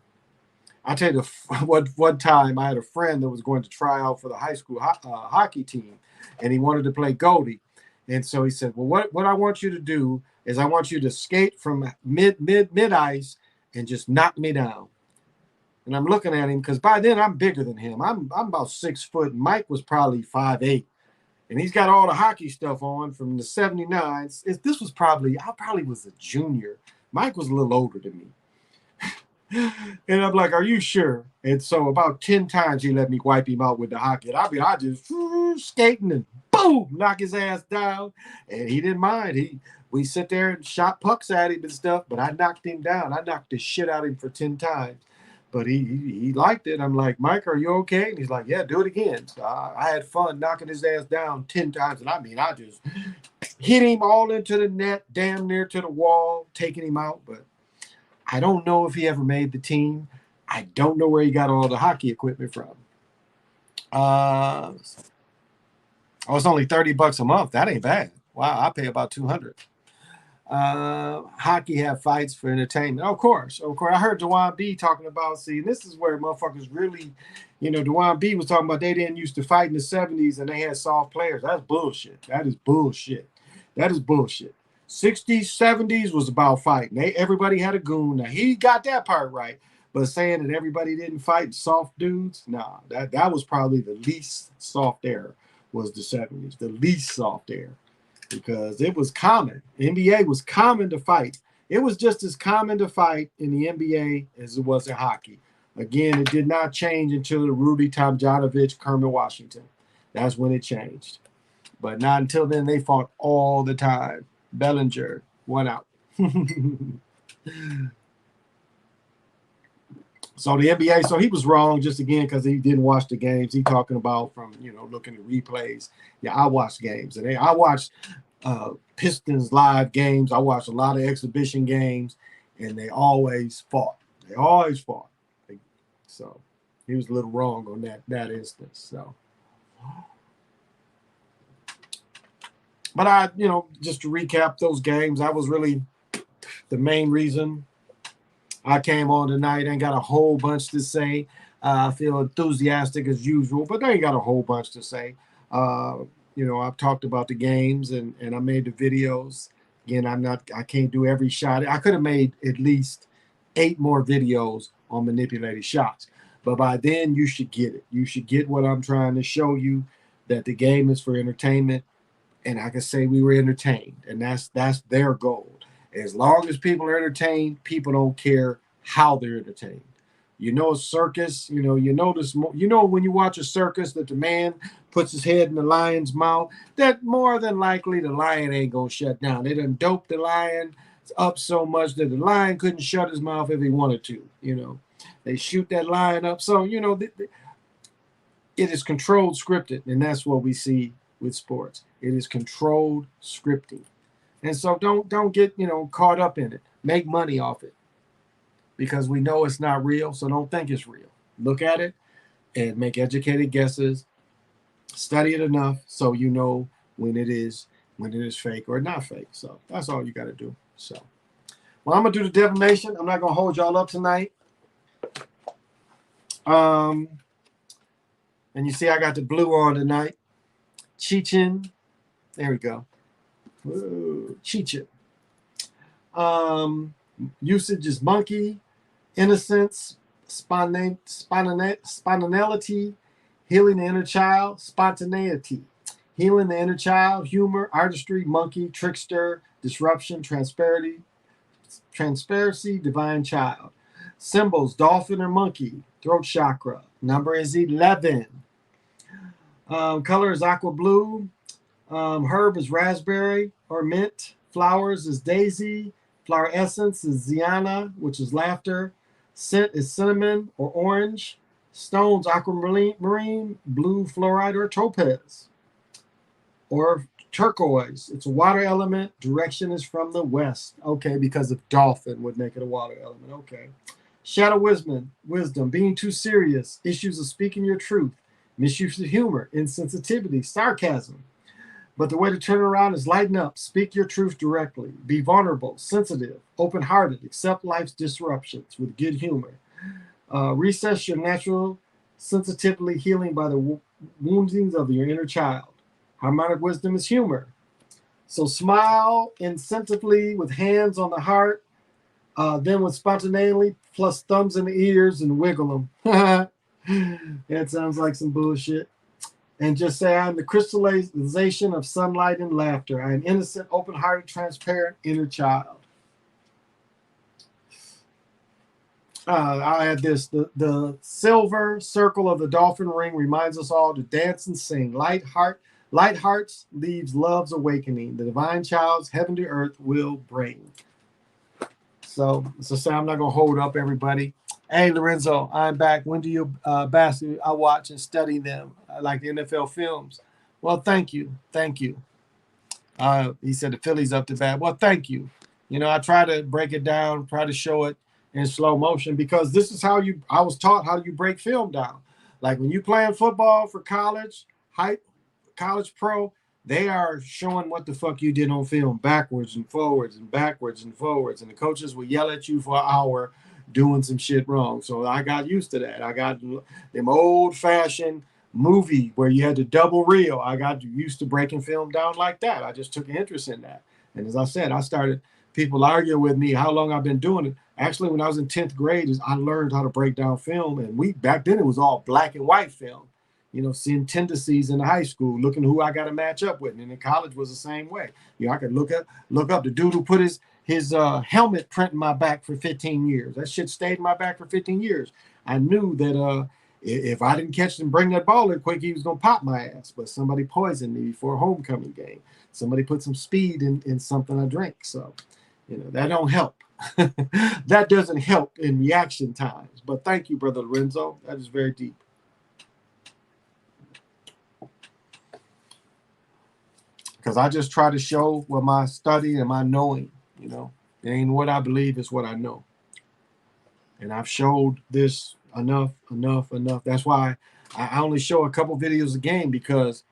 I tell you, one time I had a friend that was going to try out for the high school hockey team, and he wanted to play goalie. And so he said, "Well, what I want you to do is I want you to skate from mid ice and just knock me down." And I'm looking at him because by then I'm bigger than him. I'm about 6 foot. And Mike was probably 5'8", and he's got all the hockey stuff on from the '79s. I probably was a junior. Mike was a little older than me. And I'm like, "Are you sure?" And so about 10 times he let me wipe him out with the hockey. And I just skating and boom, knock his ass down. And he didn't mind. We sit there and shot pucks at him and stuff, but I knocked him down. I knocked the shit out of him for 10 times. But he liked it. I'm like, "Mike, are you okay?" And he's like, "Yeah, do it again." So I had fun knocking his ass down 10 times. And I just hit him all into the net, damn near to the wall, taking him out. But I don't know if he ever made the team. I don't know where he got all the hockey equipment from. It's only $30 a month. That ain't bad. Wow, I pay about $200. Hockey have fights for entertainment. Of course. I heard Dewan B talking about, see, this is where motherfuckers really, Dewan B was talking about they didn't used to fight in the '70s and they had soft players. That's bullshit. That is bullshit. 60s, 70s was about fighting. Everybody had a goon. Now, he got that part right. But saying that everybody didn't fight soft dudes, nah, that was probably the least soft era was the '70s, the least soft era. Because it was common. NBA was common to fight. It was just as common to fight in the NBA as it was in hockey. Again, it did not change until the Rudy Tomjanovich, Kermit Washington. That's when it changed. But not until then, they fought all the time. Bellinger, 1 out. So the NBA, so he was wrong just again because he didn't watch the games. He talking about from, looking at replays. Yeah, I watched games. And I watched Pistons live games. I watched a lot of exhibition games, and they always fought. So he was a little wrong on that instance. So, but just to recap those games, that was really the main reason I came on tonight. Ain't got a whole bunch to say. I feel enthusiastic as usual, but they ain't got a whole bunch to say. I've talked about the games and I made the videos. Again, I can't do every shot. I could have made at least 8 more videos on manipulated shots. But by then you should get it. You should get what I'm trying to show you, that the game is for entertainment. And I can say we were entertained, and that's their goal. As long as people are entertained, people don't care how they're entertained. A circus, notice, when you watch a circus that the man puts his head in the lion's mouth, that more than likely the lion ain't going to shut down. They done doped the lion up so much that the lion couldn't shut his mouth if he wanted to, They shoot that lion up. So, it is controlled scripted, and that's what we see with sports. It is controlled scripting. And so don't get, caught up in it. Make money off it. because we know it's not real, so don't think it's real. Look at it and make educated guesses. Study it enough so you know when it is fake or not fake. So that's all you got to do. So, well, I'm gonna do the divination. I'm not gonna hold y'all up tonight. And you see, I got the blue on tonight. Cheechin. There we go. Cheechin. Usage is monkey, innocence, spontaneity, healing the inner child, spontaneity, healing the inner child, humor, artistry, monkey, trickster, disruption, transparency, divine child. Symbols, dolphin or monkey, throat chakra. Number is 11. Color is aqua blue. Herb is raspberry or mint. Flowers is daisy. Flower essence is Ziana, which is laughter. Scent is cinnamon or orange. Stones, aquamarine, blue fluorite or topaz. Or turquoise. It's a water element. Direction is from the west. Okay, because of dolphin would make it a water element. Okay. Shadow wisdom, being too serious. Issues of speaking your truth. Misuse of humor, insensitivity, sarcasm. But the way to turn around is lighten up, speak your truth directly, be vulnerable, sensitive, open-hearted, accept life's disruptions with good humor. Recess your natural sensitively healing by the woundings of your inner child. Harmonic wisdom is humor. So smile incentively with hands on the heart, then with spontaneity plus thumbs in the ears and wiggle them. That sounds like some bullshit. And just say, I'm the crystallization of sunlight and laughter. I am innocent, open-hearted, transparent, inner child. I had this. The silver circle of the dolphin ring reminds us all to dance and sing. Light hearts leaves love's awakening. The divine child's heaven to earth will bring. So say I'm not going to hold up everybody. Hey, Lorenzo, I'm back. When do you basketball? I watch and study them. I like the NFL films. Well, thank you. Thank you. He said the Phillies up to bat. Well, thank you. You know, I try to break it down, try to show it in slow motion because this is how I was taught how you break film down. Like when you playing football for college pro, they are showing what the fuck you did on film backwards and forwards and backwards and forwards. And the coaches will yell at you for an hour doing some shit wrong. So I got used to that. I got them old fashioned movie where you had to double reel. I got used to breaking film down like that. I just took an interest in that. And as I said, I started people arguing with me how long I've been doing it. Actually, when I was in 10th grade, I learned how to break down film. And back then it was all black and white film. You know, seeing tendencies in high school, looking who I got to match up with. And in college was the same way. You know, I could look up the dude who put his helmet print in my back for 15 years. That shit stayed in my back for 15 years. I knew that if I didn't catch and bring that ball in quick, he was going to pop my ass. But somebody poisoned me before a homecoming game. Somebody put some speed in something I drank. So, you know, that don't help. That doesn't help in reaction times. But thank you, Brother Lorenzo. That is very deep. Because I just try to show what my study and my knowing, you know. It ain't what I believe, it's what I know. And I've showed this enough. That's why I only show a couple videos a game, because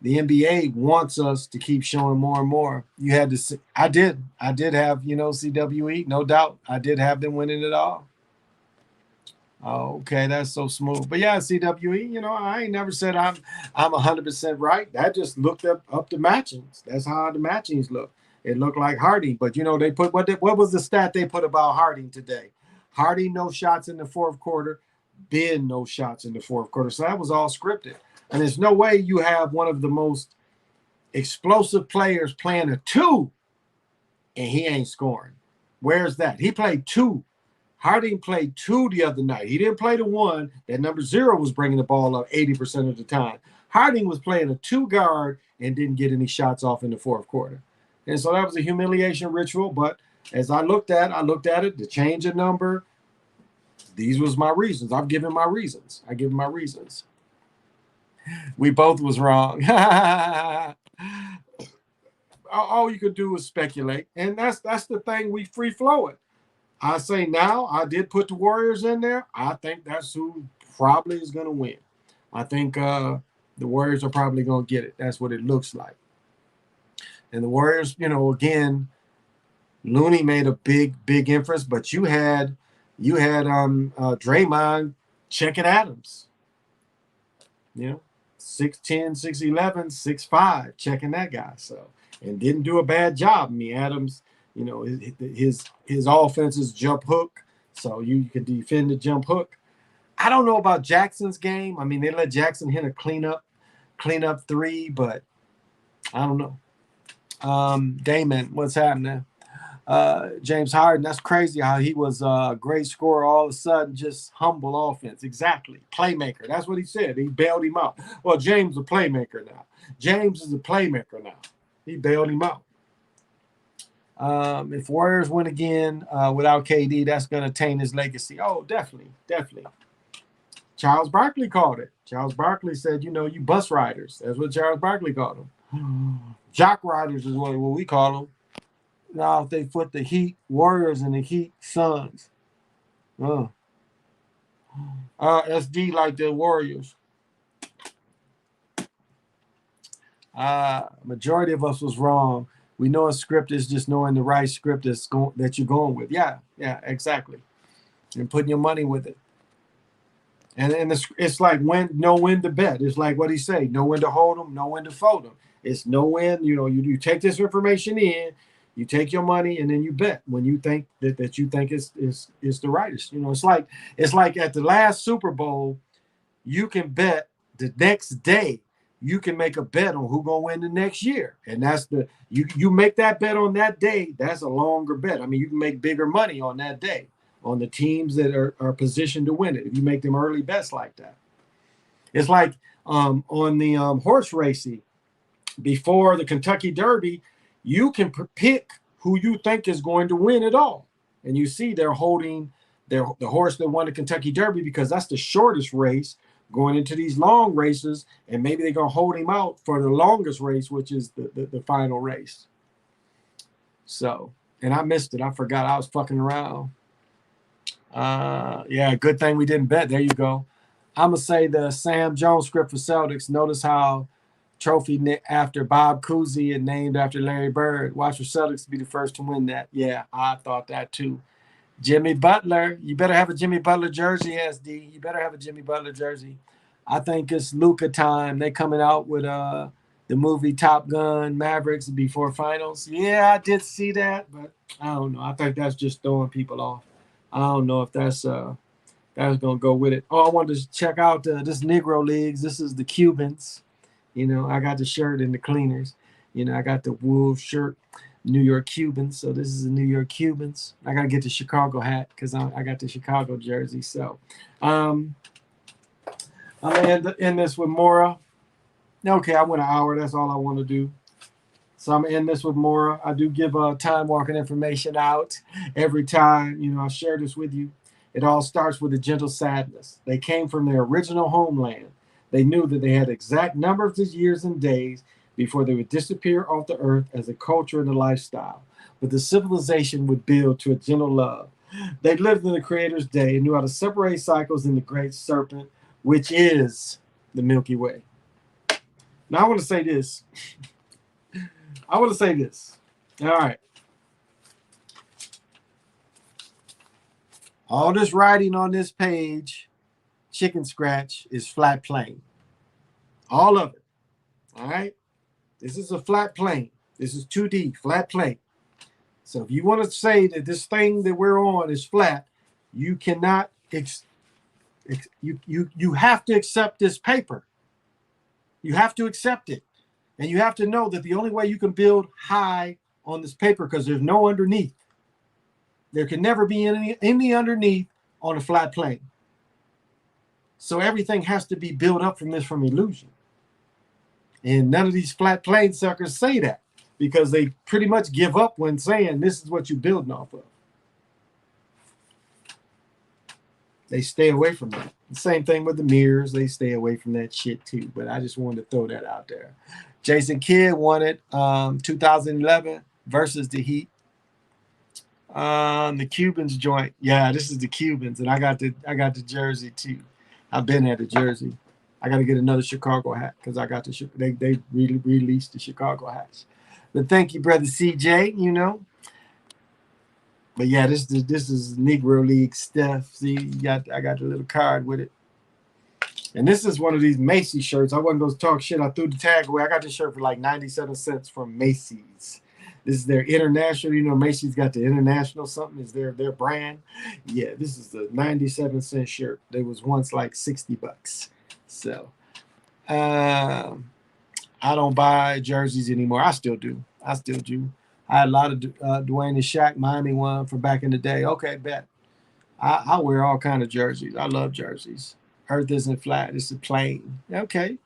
the NBA wants us to keep showing more and more. You had to see, I did have, you know, CWE, no doubt. I did have them winning it all. Oh, okay, that's so smooth. But yeah, CWE, you know, I ain't never said I'm 100% right. That just looked up the matchings. That's how the matchings look. It looked like Harding, but you know, they put what was the stat they put about Harding today? Harding no shots in the fourth quarter, Ben no shots in the fourth quarter. So that was all scripted. And there's no way you have one of the most explosive players playing a 2 and he ain't scoring. Where's that? He played 2. Harding played 2 the other night. He didn't play the 1. That number 0 was bringing the ball up 80% of the time. Harding was playing a 2 guard and didn't get any shots off in the fourth quarter. And so that was a humiliation ritual. But as I looked at it, the change of number, these was my reasons. I've given my reasons. I give my reasons. We both was wrong. All you could do is speculate. And that's the thing, we free flowing. I say now, I did put the Warriors in there. I think that's who probably is going to win. I think the Warriors are probably going to get it. That's what it looks like. And the Warriors, again, Looney made a big inference, but you had Draymond checking Adams. 6'10", 6'11", 6'5", checking that guy. So, and didn't do a bad job. I mean, Adams, his offense is jump hook, so you can defend the jump hook. I don't know about Jackson's game. I mean, they let Jackson hit a cleanup three, but I don't know. Damon, what's happening? James Harden, that's crazy how he was a great scorer, all of a sudden just humble offense. Exactly. Playmaker. That's what he said. He bailed him out. Well, James is a playmaker now. James is a playmaker now. He bailed him out. If Warriors win again without KD, that's going to taint his legacy. Oh, definitely. Charles Barkley called it. Charles Barkley said, you bus riders. That's what Charles Barkley called them. Jock riders is what we call them. Now, if they put the Heat Warriors and the Heat Suns. SD like the Warriors. Majority of us was wrong. We know a script is just knowing the right script that you're going with. Yeah, exactly. And putting your money with it. And it's like know when to bet. It's like what he say, know when to hold them, know when to fold them. It's know when, you take this information in, you take your money, and then you bet when you think that you think is the rightest. It's like at the last Super Bowl, you can bet the next day. You can make a bet on who gonna win the next year, and that's you make that bet on that day. That's a longer bet. I mean, you can make bigger money on that day on the teams that are positioned to win it if you make them early bets like that. It's like on the horse racing before the Kentucky Derby, you can pick who you think is going to win it all, and you see they're holding the horse that won the Kentucky Derby because that's the shortest race. Going into these long races, and maybe they're going to hold him out for the longest race, which is the final race. So, and I missed it. I forgot. I was fucking around. Good thing we didn't bet. There you go. I'm going to say the Sam Jones script for Celtics. Notice how trophy after Bob Cousy and named after Larry Bird. Watch for Celtics to be the first to win that. Yeah, I thought that too. Jimmy Butler, you better have a Jimmy Butler jersey, SD. You better have a Jimmy Butler jersey. I think it's Luka time. They coming out with the movie Top Gun Mavericks before finals. Yeah, I did see that, but I don't know. I think that's just throwing people off. I don't know if that's gonna go with it. Oh, I wanted to check out this Negro Leagues. This is the Cubans. I got the shirt in the cleaners. I got the Wolves shirt. New York Cubans. So this is the New York Cubans. I got to get the Chicago hat because I got the Chicago jersey. So I'm going to end this with Mora. Okay, I went an hour. That's all I want to do. So I'm going to end this with Mora. I do give time walking information out every time. I share this with you. It all starts with a gentle sadness. They came from their original homeland. They knew that they had exact number of years and days before they would disappear off the earth as a culture and a lifestyle. But the civilization would build to a gentle love. They lived in the Creator's day and knew how to separate cycles in the great serpent, which is the Milky Way. Now, I want to say this. All right. All this writing on this page, chicken scratch, is flat plane. All of it. All right? This is a flat plane. This is 2D, flat plane. So if you want to say that this thing that we're on is flat, you cannot, you have to accept this paper. You have to accept it. And you have to know that the only way you can build high on this paper, because there's no underneath. There can never be any underneath on a flat plane. So everything has to be built up from illusion. And none of these flat plane suckers say that because they pretty much give up when saying this is what you're building off of. They stay away from that. The same thing with the mirrors. They stay away from that shit too. But I just wanted to throw that out there. Jason Kidd won it 2011 versus the Heat. The Cubans joint. Yeah, this is the Cubans, and I got the jersey too. I've been at the jersey. I got to get another Chicago hat because I got they really released the Chicago hats. But thank you, brother CJ. You know. But yeah, this is Negro League stuff. See, I got the little card with it. And this is one of these Macy's shirts. I wasn't going to talk shit. I threw the tag away. I got this shirt for like 97 cents from Macy's. This is their international. You know, Macy's got the international something. Is their brand. Yeah, this is the 97-cent shirt. They was once like $60. So, I don't buy jerseys anymore. I still do. I had a lot of Dwayne and Shaq Miami one from back in the day. Okay, bet. I wear all kind of jerseys. I love jerseys. Earth isn't flat, it's a plane. Okay.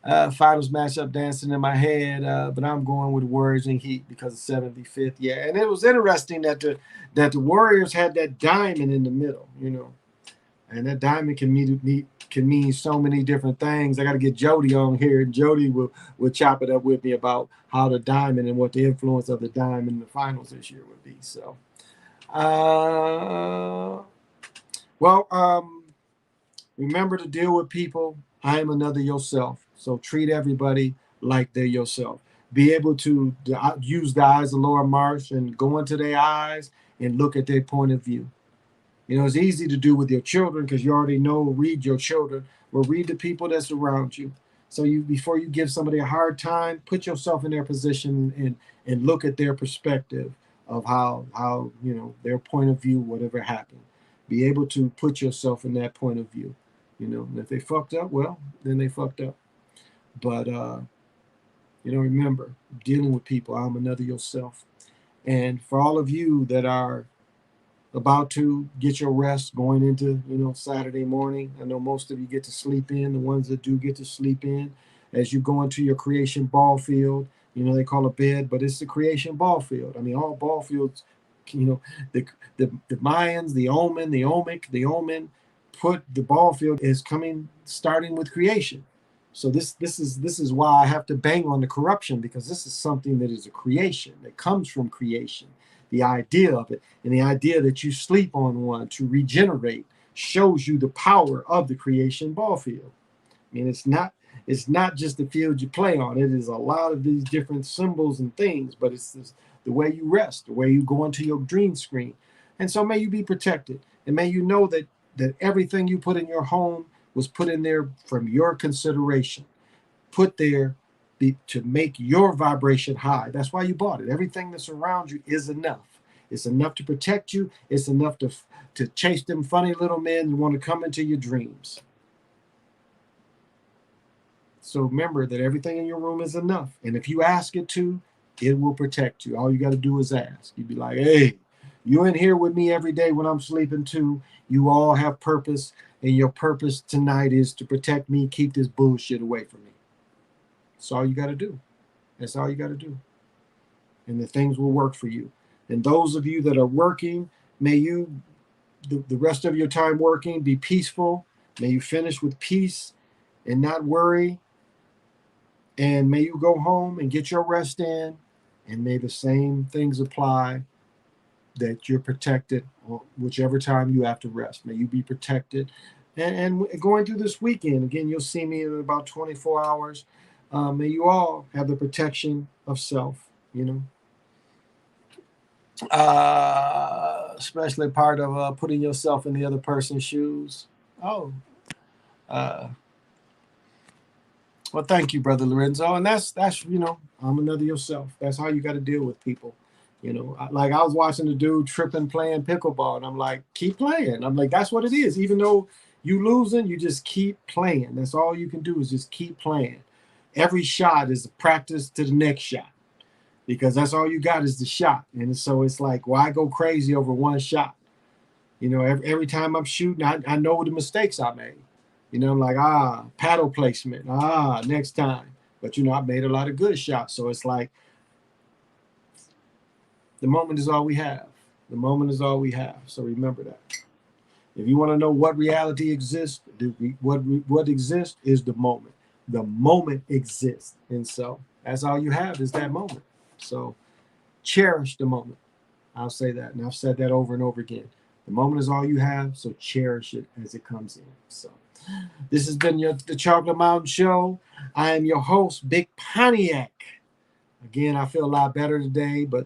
Finals matchup dancing in my head, but I'm going with Warriors and Heat because of 75th. Yeah, and it was interesting that the Warriors had that diamond in the middle, you know, and that diamond can mean so many different things. I got to get Jody on here, and Jody will chop it up with me about how the diamond and what the influence of the diamond in the finals this year would be. So, remember to deal with people. I am another yourself. So treat everybody like they're yourself. Be able to use the eyes of Laura Marsh and go into their eyes and look at their point of view. You know, it's easy to do with your children because you already know, read your children, or read the people that surround you. So before you give somebody a hard time, put yourself in their position and look at their perspective of how you know, their point of view, whatever happened. Be able to put yourself in that point of view. You know, and if they fucked up, well, then they fucked up. But you know, remember, dealing with people, I'm another yourself. And for all of you that are about to get your rest going into, you know, Saturday morning, I know most of you get to sleep in. The ones that do get to sleep in, as you go into your creation ball field, you know, they call it bed, but it's the creation ball field. I mean, all ball fields, you know, the Mayans, the omen put the ball field is starting with creation. So this is why I have to bang on the corruption, because this is something that is a creation that comes from creation. The idea of it, and the idea that you sleep on one to regenerate, shows you the power of the creation ball field. I mean, it's not just the field you play on. It is a lot of these different symbols and things, but it's the way you rest, the way you go into your dream screen. And so may you be protected, and may you know that everything you put in your home was put in there from your consideration, put there to make your vibration high. That's why you bought it. Everything that surrounds you is enough. It's enough to protect you. It's enough to chase them funny little men and want to come into your dreams. So remember that everything in your room is enough. And if you ask it to, it will protect you. All you got to do is ask. You'd be like, hey, you in here with me every day when I'm sleeping too. You all have purpose, and your purpose tonight is to protect me, keep this bullshit away from me. That's all you got to do. That's all you got to do. And the things will work for you. And those of you that are working, may you, the rest of your time working, be peaceful. May you finish with peace and not worry. And may you go home and get your rest in. And may the same things apply, that you're protected whichever time you have to rest. May you be protected. And going through this weekend, again, you'll see me in about 24 hours. May you all have the protection of self, you know. Especially part of putting yourself in the other person's shoes. Well, thank you, Brother Lorenzo. And that's you know, I'm another yourself. That's how you got to deal with people. You know, like I was watching the dude tripping playing pickleball, and I'm like, keep playing. I'm like, that's what it is. Even though you losing, you just keep playing. That's all you can do is just keep playing. Every shot is a practice to the next shot, because that's all you got is the shot. And so it's like, why go crazy over one shot? You know, every time I'm shooting, I know the mistakes I made. You know, I'm like, paddle placement, next time. But, you know, I made a lot of good shots. So it's like, the moment is all we have. The moment is all we have. So remember that. If you want to know what reality exists, what exists is the moment. The moment exists. And so that's all you have is that moment. So cherish the moment. I'll say that, and I've said that over and over again. The moment is all you have, so cherish it as it comes in. So, this has been the Chocolate Mountain Show. I am your host, Big Pontiac. Again, I feel a lot better today, but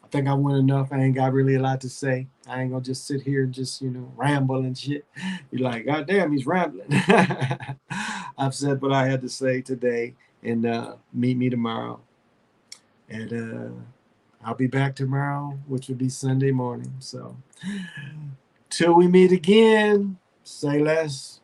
I think I went enough. I ain't got really a lot to say. I ain't gonna just sit here and just, ramble and shit. You're like, God damn, he's rambling. I've said what I had to say today, and meet me tomorrow. And I'll be back tomorrow, which will be Sunday morning. So, till we meet again, say less,